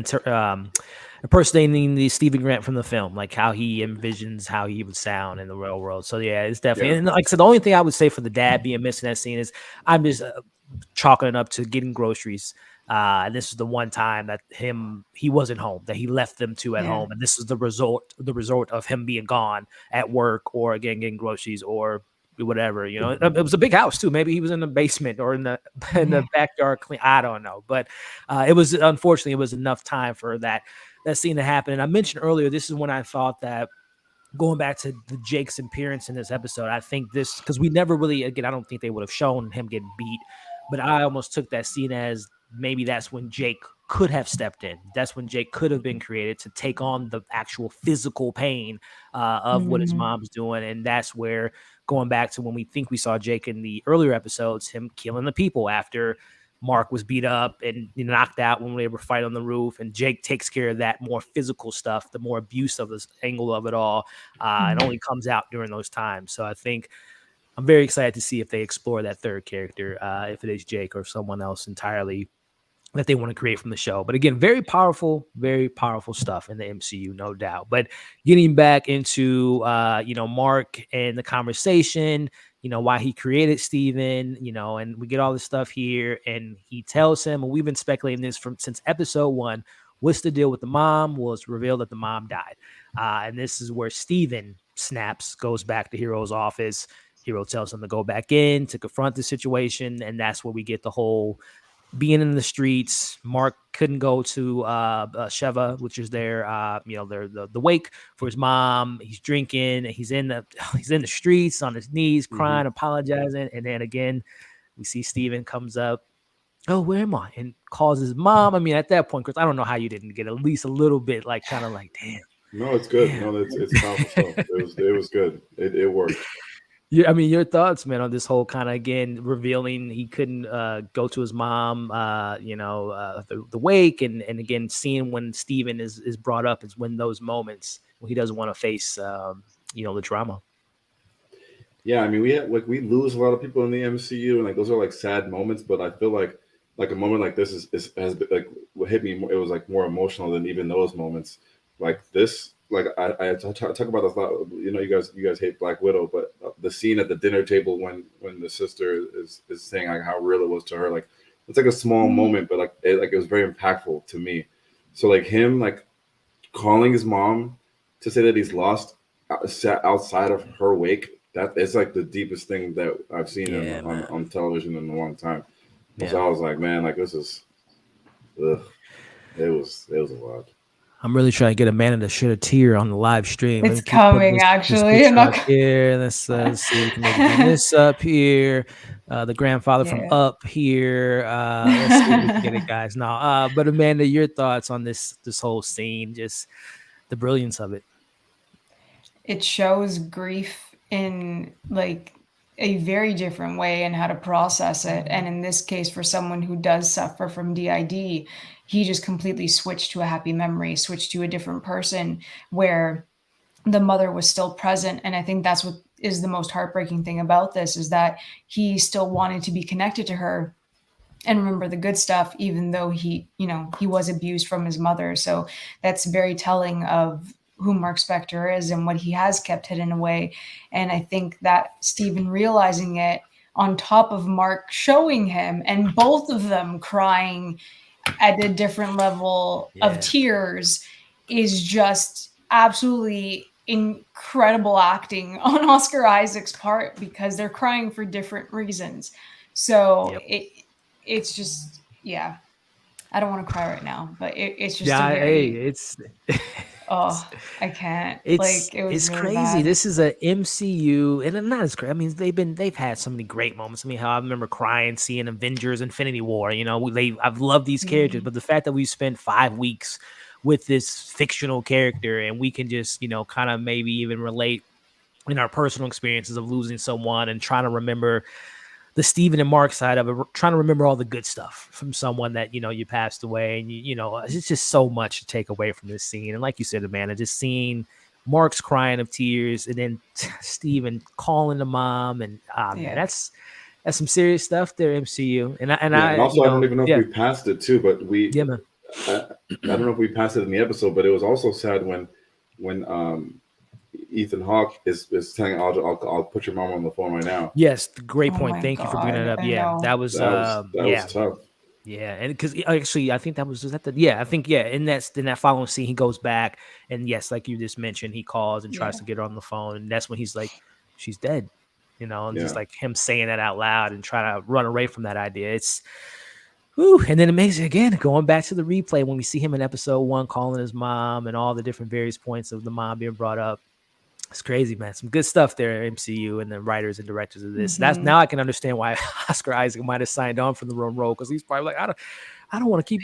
impersonating the Stephen Grant from the film, like how he envisions how he would sound in the real world. So yeah, it's definitely. And like I said, the only thing I would say for the dad being missing that scene is I'm just chalking it up to getting groceries. And this is the one time that he wasn't home, that he left them two at home, and this is the result of him being gone at work or again getting groceries or whatever. You know, it was a big house too. Maybe he was in the basement or in the backyard clean. I don't know, but it was, unfortunately, it was enough time for that scene to happen. And I mentioned earlier, this is when I thought that, going back to Jake's appearance in this episode, I think this, because we never really, again, I don't think they would have shown him getting beat, but I almost took that scene as maybe that's when Jake could have stepped in. That's when Jake could have been created to take on the actual physical pain of what his mom's doing. And that's where, going back to when we think we saw Jake in the earlier episodes, him killing the people after Mark was beat up and knocked out when they were fighting on the roof, and Jake takes care of that more physical stuff, the more abuse of this angle of it all. It only comes out during those times. So I think I'm very excited to see if they explore that third character, if it is Jake or someone else entirely that they want to create from the show. But again, very powerful stuff in the MCU, no doubt. But getting back into, Mark and the conversation, why he created Steven, and we get all this stuff here, and he tells him, and we've been speculating this since episode 1, what's the deal with the mom? Well, it's revealed that the mom died. And this is where Steven snaps, goes back to Hero's office. Hero tells him to go back in to confront the situation. And that's where we get the whole being in the streets. Mark couldn't go to Sheva, which is their the wake for his mom. He's drinking, and he's in the streets on his knees, crying, apologizing. And then again, we see Steven comes up oh, where am I? And calls his mom. I mean, at that point, Chris, I don't know how you didn't get at least a little bit like kind of like, damn. No, it's good. Damn. No, it's powerful stuff. It was good. It worked. Yeah, I mean, your thoughts, man, on this whole kind of again revealing he couldn't go to his mom, the wake, and again seeing when Steven is brought up is when those moments when he doesn't want to face the drama. Yeah, I mean, we lose a lot of people in the MCU, and like those are like sad moments. But I feel like a moment like this has been, like what hit me. It was like more emotional than even those moments. Like this, like I talk about this a lot. You know, you guys hate Black Widow, but the scene at the dinner table when the sister is saying like how real it was to her, like it's like a small moment, but it was very impactful to me. So like him like calling his mom to say that he's lost sat outside of her wake. That is like the deepest thing that I've seen on television in a long time. Yeah. So I was like, man, like this is, it was a lot. I'm really trying to get Amanda to shed a tear on the live stream. It's coming, actually. Here. Let's see. We can maybe bring this up here. The grandfather from Up here. Let's see if we can get it, guys. Now, but Amanda, your thoughts on this whole scene? Just the brilliance of it. It shows grief in like a very different way and how to process it. And in this case, for someone who does suffer from DID, he just completely switched to a happy memory, switched to a different person where the mother was still present. And I think that's what is the most heartbreaking thing about this, is that he still wanted to be connected to her and remember the good stuff, even though he was abused from his mother. So that's very telling of who Mark Spector is and what he has kept hidden away. And I think that Steven realizing it on top of Mark showing him, and both of them crying at a different level of tears, is just absolutely incredible acting on Oscar Isaac's part, because they're crying for different reasons. So it's just, I don't want to cry right now, but it's just I can't. It's really crazy. bad. This is a MCU, and not as great. I mean, they've had so many great moments. I mean, how I remember crying seeing Avengers: Infinity War. You know, I've loved these characters, but the fact that we spent 5 weeks with this fictional character, and we can just kind of maybe even relate in our personal experiences of losing someone and trying to remember the Steven and Mark side of it, trying to remember all the good stuff from someone that, you passed away. And, it's just so much to take away from this scene. And like you said, Amanda, just seeing Mark's crying of tears and then Steven calling the mom. And man, that's some serious stuff there, MCU. And I also, I don't even know if we passed it too, but man. I don't know if we passed it in the episode, but it was also sad when Ethan Hawke is saying, I'll put your mom on the phone right now. Yes, great point. Thank you for bringing that up. Yeah, that was tough. Yeah, and because actually, I think that was that. I think in that following scene, he goes back, and yes, like you just mentioned, he calls and tries to get her on the phone, and that's when he's like, "She's dead," and just like him saying that out loud and trying to run away from that idea. It's and then amazing again, going back to the replay when we see him in episode 1 calling his mom and all the different various points of the mom being brought up. It's crazy, man. Some good stuff there, MCU and the writers and directors of this. That's now I can understand why Oscar Isaac might have signed on for the role, because he's probably like, I don't want to keep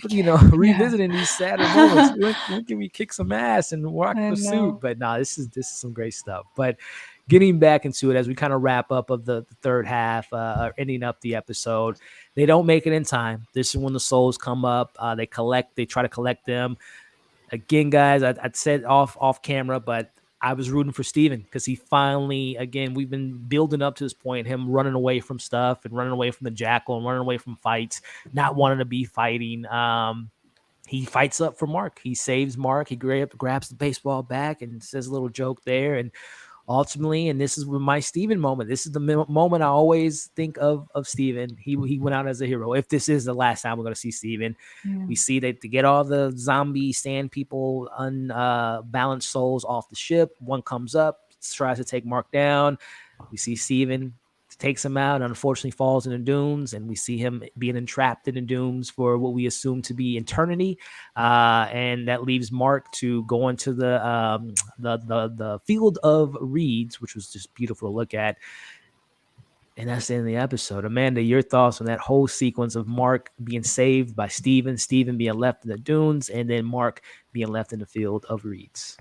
revisiting these sadder moments. When can we kick some ass and rock the suit? But this is some great stuff. But getting back into it as we kind of wrap up of the third half, ending up the episode, they don't make it in time. This is when the souls come up. They try to collect them. Again, guys, I'd said off camera, but I was rooting for Steven because he finally, again, we've been building up to this point, him running away from stuff and running away from the Jackal and running away from fights, not wanting to be fighting. He fights up for Mark. He saves Mark. He grabs the baseball back and says a little joke there. And ultimately, and this is my Steven moment. This is the moment I always think of Steven. He went out as a hero. If this is the last time we're going to see Steven, we see that to get all the zombie sand people, unbalanced souls off the ship. One comes up, tries to take Mark down. We see Steven takes him out and unfortunately falls in the dunes, and we see him being entrapped in the dunes for what we assume to be eternity, and that leaves Mark to go into the field of reeds, which was just beautiful to look at. And that's the end of the episode. Amanda, your thoughts on that whole sequence of Mark being saved by Steven, Steven being left in the dunes, and then Mark being left in the field of reeds.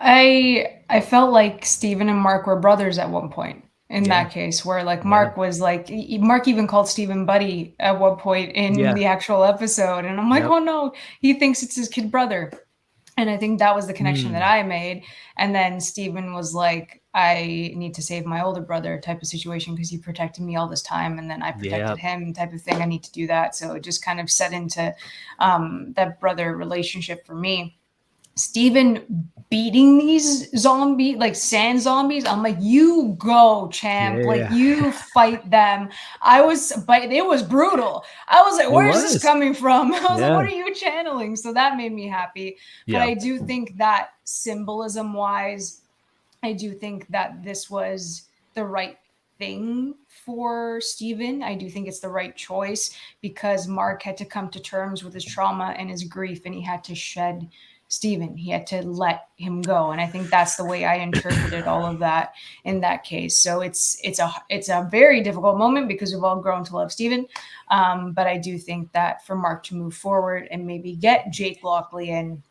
I felt like Steven and Mark were brothers at one point in that case, where like Mark was like, Mark even called Steven buddy at one point in the actual episode. And I'm like, oh no, he thinks it's his kid brother. And I think that was the connection that I made. And then Steven was like, I need to save my older brother type of situation because he protected me all this time. And then I protected him type of thing. I need to do that. So it just kind of set into that brother relationship for me. Steven beating these zombie, like sand zombies. I'm like, you go, champ. Like, you fight them. But it was brutal. I was like, where's this coming from? I was like, what are you channeling? So that made me happy. But I do think that symbolism wise, I do think that this was the right thing for Steven. I do think it's the right choice because Mark had to come to terms with his trauma and his grief, and he had to shed Steven. He had to let him go. And I think that's the way I interpreted all of that in that case. So it's a very difficult moment because we've all grown to love Steven. But I do think that for Mark to move forward and maybe get Jake Lockley in,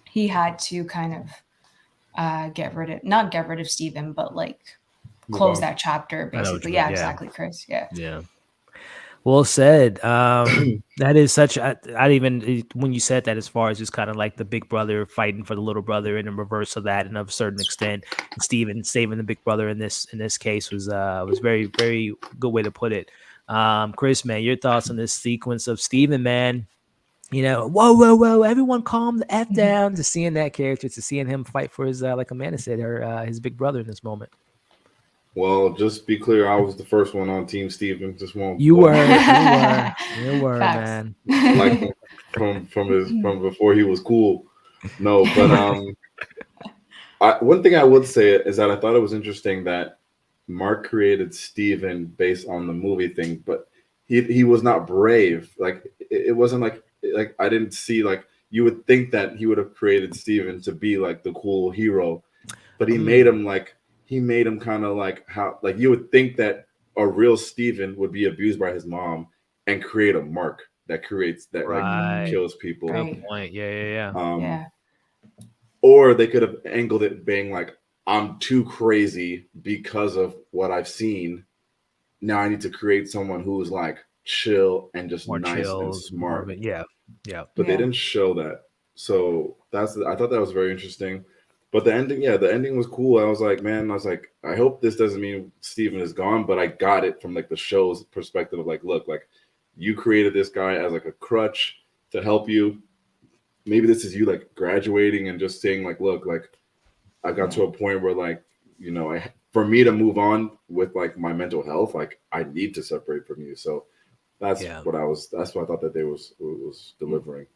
he had to kind of not get rid of Steven, but like close that chapter basically. Yeah, exactly, Chris. Yeah. Well said. That is such. I even when you said that, as far as just kind of like the big brother fighting for the little brother, and in reverse of that, and of a certain extent, and Steven saving the big brother in this case was very, very good way to put it. Chris, man, your thoughts on this sequence of Steven, man? You know, whoa, everyone calm the F down. To seeing that character, to seeing him fight for his, like Amanda said, his big brother in this moment. Well, just be clear, I was the first one on Team Steven. Just won't. You were, man. Like from before he was cool. No, but one thing I would say is that I thought it was interesting that Mark created Steven based on the movie thing, but he was not brave. Like it wasn't like I didn't see, like, you would think that he would have created Steven to be like the cool hero, but he made him like. He made him kind of like how, like, you would think that a real Steven would be abused by his mom and create a Mark that like kills people. Good point. Yeah. Or they could have angled it being like, I'm too crazy because of what I've seen. Now I need to create someone who's like chill and just more nice and smart. But they didn't show that. So I thought that was very interesting. But the ending was cool. I was like, I hope this doesn't mean Steven is gone, but I got it from like the show's perspective of like, look, like, you created this guy as like a crutch to help you. Maybe this is you like graduating and just saying like, look, like, I got to a point where, like, you know, for me to move on with like my mental health, like, I need to separate from you. So that's what I thought that they was delivering.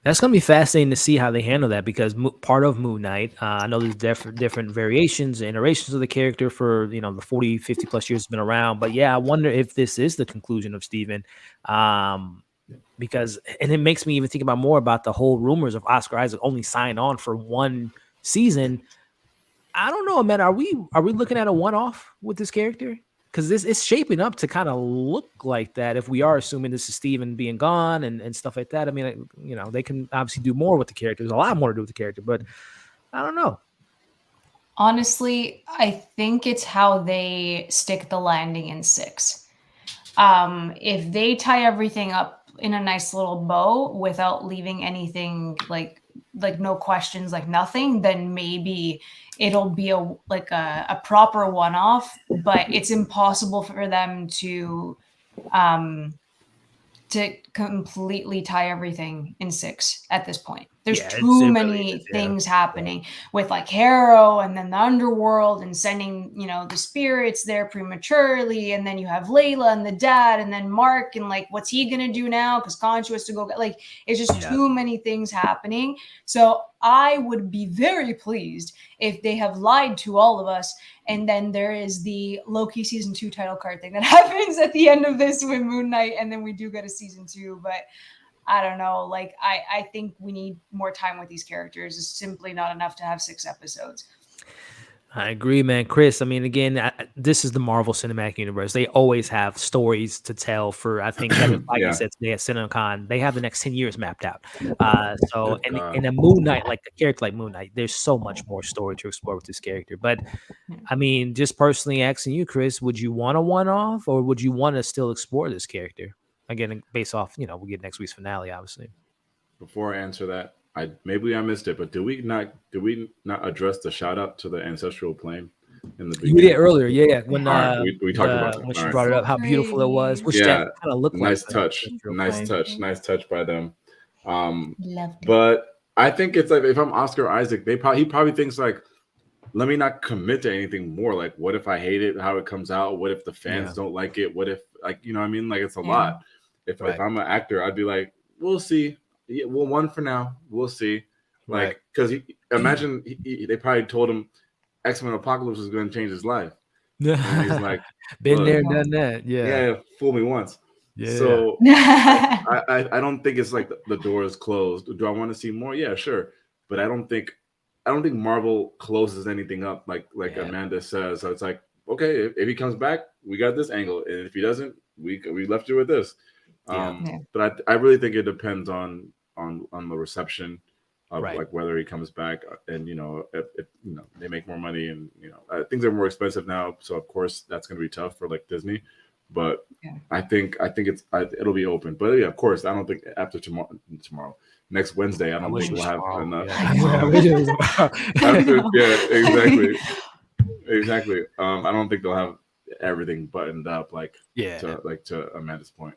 That's going to be fascinating to see how they handle that, because part of Moon Knight, I know there's different variations, iterations of the character for, you know, the 40, 50 plus years it's been around. But yeah, I wonder if this is the conclusion of Steven, because, and it makes me even think about more about the whole rumors of Oscar Isaac only sign on for one season. I don't know, man. Are we looking at a one-off with this character? Because this is shaping up to kind of look like that, if we are assuming this is Steven being gone and stuff like that. I mean, you know, they can obviously do more with the character. There's a lot more to do with the character, but I don't know. Honestly, I think it's how they stick the landing in 6. If they tie everything up in a nice little bow without leaving anything like no questions, like nothing, then maybe it'll be a proper one-off. But it's impossible for them to completely tie everything in 6 at this point. There's too many things happening with like Harrow and then the underworld and sending, you know, the spirits there prematurely. And then you have Layla and the dad, and then Mark, and like, what's he going to do now? Because Conchu has to go, like, it's just too many things happening. So I would be very pleased if they have lied to all of us. And then there is the Loki season 2 title card thing that happens at the end of this with Moon Knight. And then we do get a season 2, but I don't know. Like, I think we need more time with these characters. It's simply not enough to have 6 episodes. I agree, man. Chris, I mean, again, this is the Marvel Cinematic Universe. They always have stories to tell for, I think Kevin Feige said today at CinemaCon, they have the next 10 years mapped out. So, and in a Moon Knight, like a character like Moon Knight, there's so much more story to explore with this character. But, I mean, just personally asking you, Chris, would you want a one-off or would you want to still explore this character? Again, based off, we'll get next week's finale, obviously. Before I answer that, maybe I missed it, but do we not address the shout out to the ancestral plane in the beginning? You did earlier, yeah. When we talked about that. When she brought it up, how beautiful it was. Which that kind of looked nice like touch, nice touch by them. Loved it. But I think it's like if I'm Oscar Isaac, he probably thinks like, let me not commit to anything more. Like, what if I hate it? How it comes out? What if the fans don't like it? What if like what I mean? Like it's a lot. If I'm an actor, I'd be like, we'll see. Yeah, well, one for now. We'll see. Like, because imagine they probably told him X-Men Apocalypse was going to change his life. And he's like, been there, done that. Yeah, fool me once. Yeah. So I don't think it's like the door is closed. Do I want to see more? Yeah, sure. But I don't think Marvel closes anything up like Amanda says. So it's like, okay, if he comes back, we got this angle, and if he doesn't, we left you with this. But I really think it depends on the reception of like whether he comes back, and if they make more money, and things are more expensive now, so of course that's going to be tough for like Disney. But I think it'll be open. But yeah, of course, I don't think after tomorrow, next Wednesday, I don't think we'll have enough. Exactly. I don't think they'll have everything buttoned up to Amanda's point.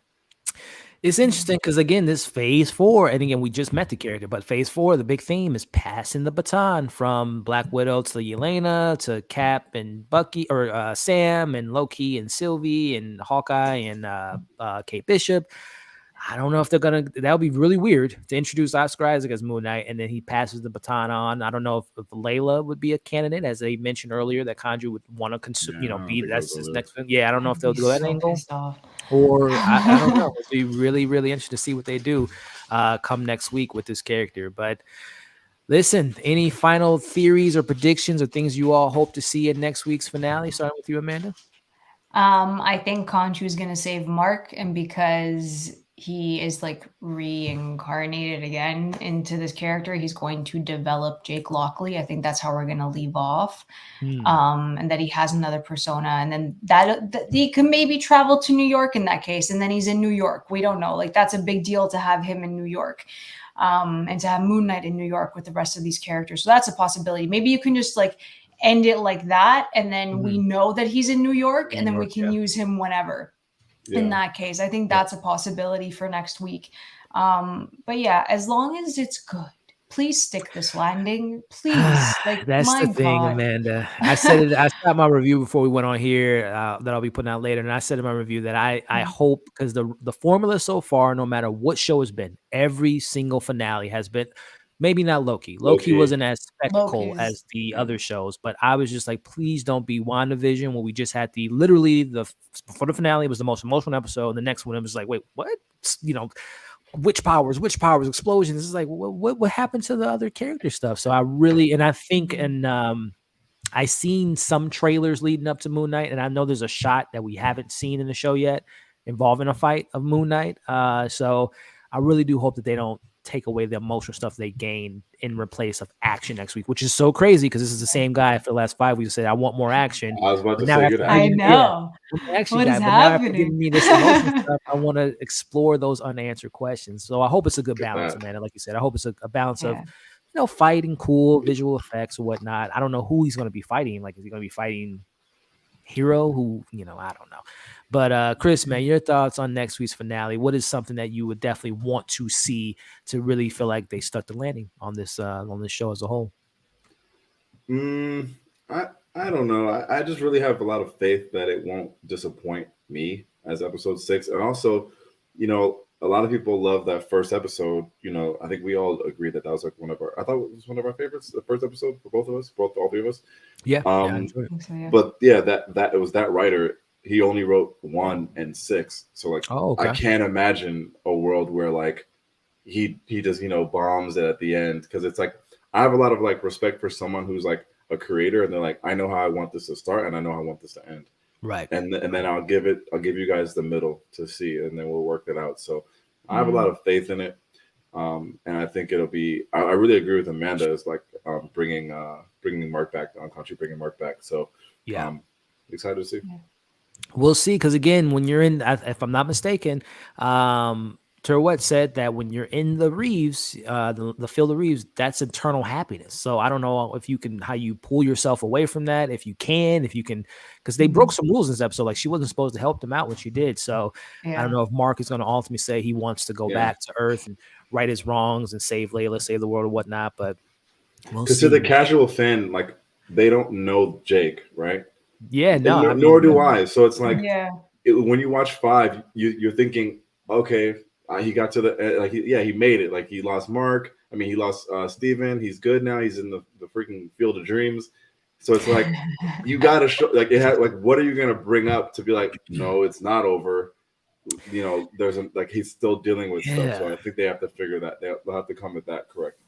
It's interesting because again, this phase 4, and again, we just met the character, but phase 4, the big theme is passing the baton from Black Widow to Yelena to Cap and Bucky, or Sam and Loki and Sylvie and Hawkeye and Kate Bishop. I don't know if they're gonna. That would be really weird to introduce Oscar Isaac as Moon Knight, and then he passes the baton on. I don't know if Layla would be a candidate, as they mentioned earlier, that Kanju would want to consume. Be that's his next one. Yeah, I don't know if they'll go that angle, or I don't know. It'd be really, really interesting to see what they do come next week with this character. But listen, any final theories or predictions or things you all hope to see in next week's finale? Starting with you, Amanda. I think Khonshu is going to save Mark, and because he is like reincarnated again into this character, he's going to develop Jake Lockley. I think that's how we're going to leave off. And that he has another persona, and then that he could maybe travel to New York in that case, and then he's in New York. We don't know. Like, that's a big deal to have him in New York, and to have Moon Knight in New York with the rest of these characters. So that's a possibility. Maybe you can just like end it like that, and then we know that he's in New York, and then we can use him whenever. In that case, I think that's a possibility for next week. But yeah, as long as it's good, please stick this landing, please. Like, that's the thing, Amanda. I said it. I said my review before we went on here that I'll be putting out later, and I said in my review that I hope, because the formula so far, no matter what show has been, every single finale has been. Maybe not Loki. Loki wasn't as spectacle as the other shows, but I was just like, please don't be WandaVision, where we just had before the finale, it was the most emotional episode. And the next one, it was like, wait, what? Witch powers, explosions. It's like, what happened to the other character stuff? So I think, and I seen some trailers leading up to Moon Knight, and I know there's a shot that we haven't seen in the show yet involving a fight of Moon Knight. So I really do hope that they don't take away the emotional stuff they gain in replace of action next week, which is so crazy because this is the same guy for the last 5 weeks who said, I want more action. I was about to say, I know. What is happening? Giving me this emotional stuff, I want to explore those unanswered questions. So I hope it's a good balance, man. Like you said, I hope it's a balance of, fighting cool visual effects or whatnot. I don't know who he's going to be fighting. Like, is he going to be fighting Hero? Who, I don't know. But Chris, man, your thoughts on next week's finale? What is something that you would definitely want to see to really feel like they stuck the landing on this show as a whole? I don't know. I just really have a lot of faith that it won't disappoint me as episode 6. And also, a lot of people love that first episode. I think we all agree that was like I thought it was one of our favorites, the first episode for both of us, all three of us. Yeah. I think so, yeah. But yeah, that it was that writer. He only wrote 1 and 6. So like, I can't imagine a world where like he just, bombs it at the end. Cause it's like, I have a lot of like respect for someone who's like, a creator and they're like, I know how I want this to start and I know how I want this to end. Right. And then I'll give you guys the middle to see, and then we'll work it out. So I have a lot of faith in it. And I think it'll be, I really agree with Amanda. It's like bringing Mark back on country, bringing Mark back. So yeah, excited to see. We'll see. Because again, when you're in, if I'm not mistaken, Terwet said that when you're in the Reeves, the field of Reeves, that's eternal happiness. So I don't know if you can, how you pull yourself away from that. If you can, because they broke some rules in this episode. Like she wasn't supposed to help them out when she did. So I don't know if Mark is going to ultimately say he wants to go back to Earth and right his wrongs and save Layla, save the world or whatnot. But we'll see. To the casual fan, like they don't know Jake, right? Yeah, no. Nor do I. So it's like when you watch 5, you're thinking, okay. He got to the he made it. Like he lost Mark. I mean, he lost Steven. He's good now. He's in the freaking field of dreams. So it's like you gotta show like it had like what are you gonna bring up to be like, no, it's not over. You know, there's like he's still dealing with stuff. So I think they have to figure that they'll have to come at that correct.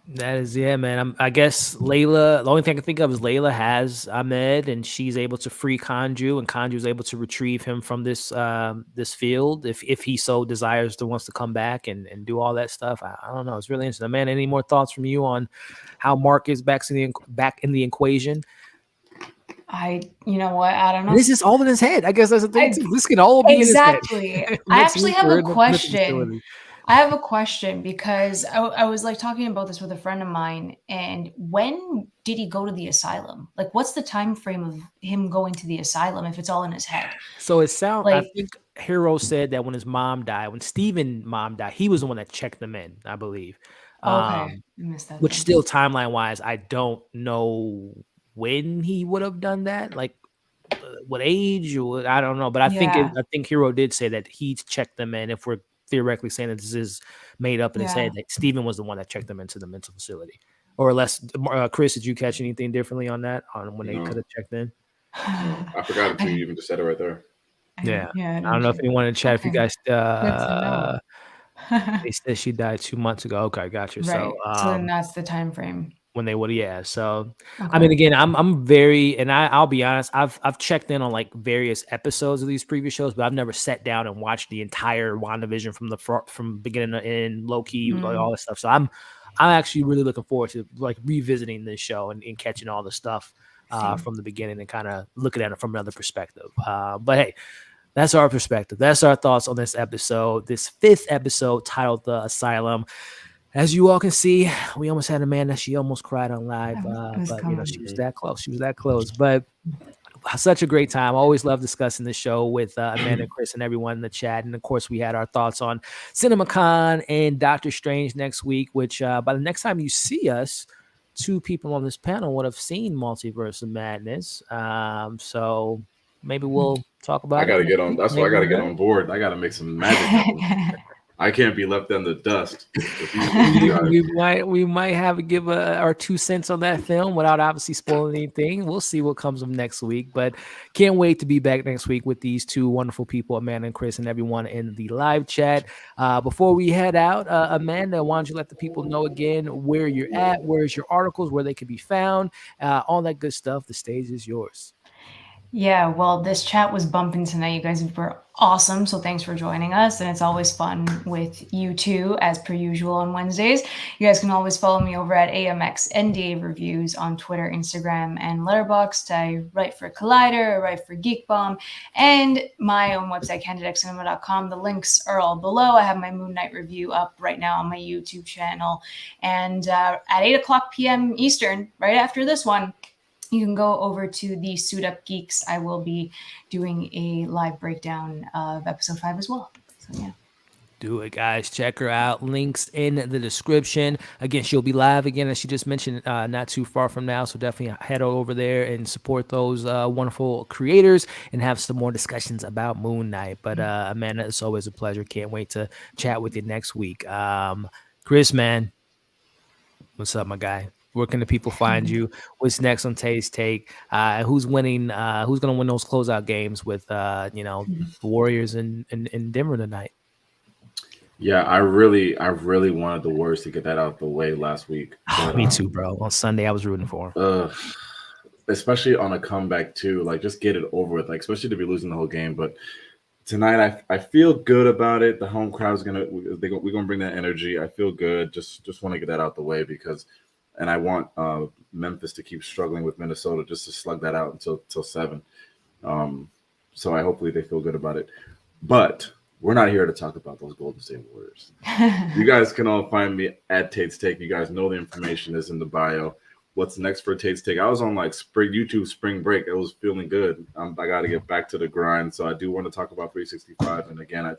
That is, man. I guess Layla, the only thing I can think of is Layla has Ahmed and she's able to free Kanju and Kanju is able to retrieve him from this this field if he so desires to wants to come back and do all that stuff. I don't know. It's really interesting. Man, any more thoughts from you on how Mark is back in the equation? You know what? I don't know. This is all in his head. I guess that's the thing. This can all be in his head. Exactly. I actually have a question. I have a question because I was like talking about this with a friend of mine. And when did he go to the asylum? Like, what's the time frame of him going to the asylum if it's all in his head? So it sounds like, I think Hero said that when his mom died, when Steven's mom died, he was the one that checked them in, I believe. Okay. I missed that. Which still timeline wise, I don't know when he would have done that. Like what age or I don't know. But I think Hero did say that he checked them in if we're theoretically saying that this is made up in his head that Steven was the one that checked them into the mental facility, or less. Chris, did you catch anything differently on that? On when they could have checked in? I forgot it too. You even just said it right there. Yeah. I don't know if anyone in chat, if you guys, they said she died 2 months ago. Okay, got you. Right. So then that's the time frame. When they would, So, I mean, again, I'm very, and I'll be honest, I've checked in on like various episodes of these previous shows, but I've never sat down and watched the entire WandaVision from beginning to end, Loki, like all this stuff. So I'm actually really looking forward to like revisiting this show and catching all the stuff from the beginning and kind of looking at it from another perspective. But hey, that's our perspective. That's our thoughts on this episode, this 5th episode titled The Asylum. As you all can see, we almost had Amanda. She almost cried on live, but she was that close. She was that close. But such a great time. I always love discussing this show with Amanda, and Chris, and everyone in the chat. And of course, we had our thoughts on CinemaCon and Doctor Strange next week. Which by the next time you see us, 2 people on this panel would have seen Multiverse of Madness. So maybe we'll talk about. I got to get on. That's why I got to get on board. I got to make some magic happen. I can't be left in the dust. we might have to give our 2 cents on that film without obviously spoiling anything. We'll see what comes of next week, but can't wait to be back next week with these 2 wonderful people, Amanda and Chris, and everyone in the live chat. Before we head out, Amanda, why don't you let the people know again where you're at, where's your articles, where they can be found, all that good stuff. The stage is yours. Yeah, well, this chat was bumping tonight. You guys were awesome, so thanks for joining us. And it's always fun with you two, as per usual on Wednesdays. You guys can always follow me over at AMX NDA Reviews on Twitter, Instagram, and Letterboxd. I write for Collider, I write for Geek Bomb, and my own website, CandidCinema.com. The links are all below. I have my Moon Knight review up right now on my YouTube channel. And at 8 o'clock p.m. Eastern, right after this one, you can go over to the Suit Up Geeks. I will be doing a live breakdown of episode 5 as well. So, yeah. Do it, guys. Check her out. Links in the description. Again, she'll be live again, as she just mentioned, not too far from now. So definitely head over there and support those wonderful creators and have some more discussions about Moon Knight. But Amanda, it's always a pleasure. Can't wait to chat with you next week. Chris, man, what's up, my guy? Where can the people find you? What's next on Tait's Take? Who's winning? Who's going to win those closeout games with, the Warriors in Denver tonight? Yeah, I really wanted the Warriors to get that out of the way last week. But, me too, bro. On Sunday, I was rooting for them. especially on a comeback too. Like, just get it over with. Like, especially to be losing the whole game. But tonight, I feel good about it. The home crowd's we're gonna bring that energy. I feel good. Just want to get that out the way because, and I want Memphis to keep struggling with Minnesota just to slug that out until 7. So hopefully they feel good about it. But we're not here to talk about those Golden State Warriors. You guys can all find me at Tate's Take. You guys know the information is in the bio. What's next for Tate's Take? I was on like YouTube spring break. It was feeling good. I got to get back to the grind. So I do want to talk about 365. And again, I'm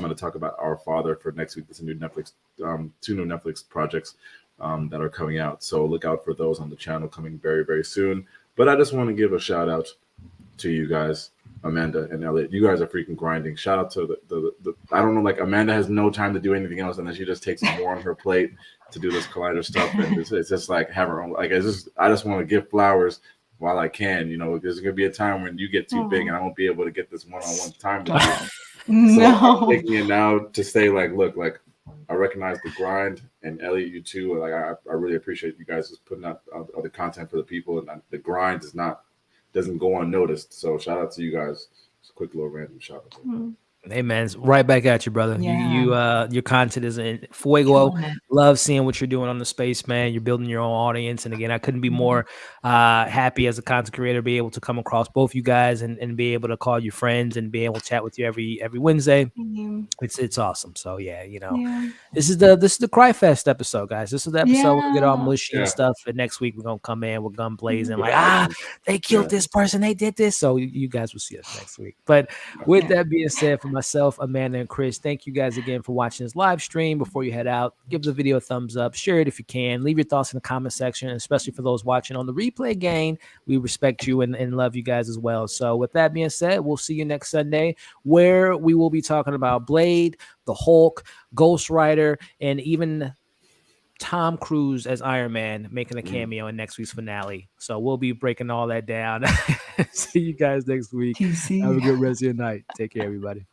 going to talk about Our Father for next week. There's a new Netflix, 2 new Netflix projects that are coming out. So look out for those on the channel coming very, very soon. But I just want to give a shout out to you guys, Amanda and Elliot. You guys are freaking grinding. Shout out to the I don't know, like Amanda has no time to do anything else, and then she just takes more on her plate to do this Collider stuff. And it's just like have her own. Like I just want to give flowers while I can. You know, there's gonna be a time when you get too big, and I won't be able to get this one-on-one time with you. So I'm taking it now to say, like, look, like I recognize the grind, and Elliot, you too. Like I really appreciate you guys just putting out other content for the people, and the grind doesn't go unnoticed. So shout out to you guys. Just a quick little random shout out. Hey man, it's right back at you, brother. Yeah. Your content is in fuego. Love seeing what you're doing on the space, man. You're building your own audience, and again, I couldn't be more happy as a content creator to be able to come across both you guys and be able to call you friends and be able to chat with you every Wednesday. It's awesome. So yeah, this is the Cry Fest episode, guys. This is the episode where we get all mushy and stuff. And next week we're gonna come in with gun blazing, like they killed this person, they did this. So you guys will see us next week. But with that being said, from myself, Amanda, and Chris, thank you guys again for watching this live stream. Before you head out, give the video a thumbs up, share it if you can, leave your thoughts in the comment section, especially for those watching on the replay again. We respect you and love you guys as well. So with that being said, we'll see you next Sunday, where we will be talking about Blade, the Hulk, Ghost Rider, and even Tom Cruise as Iron Man making a cameo in next week's finale. So we'll be breaking all that down. See you guys next week. Have a good rest of your night. Take care, everybody.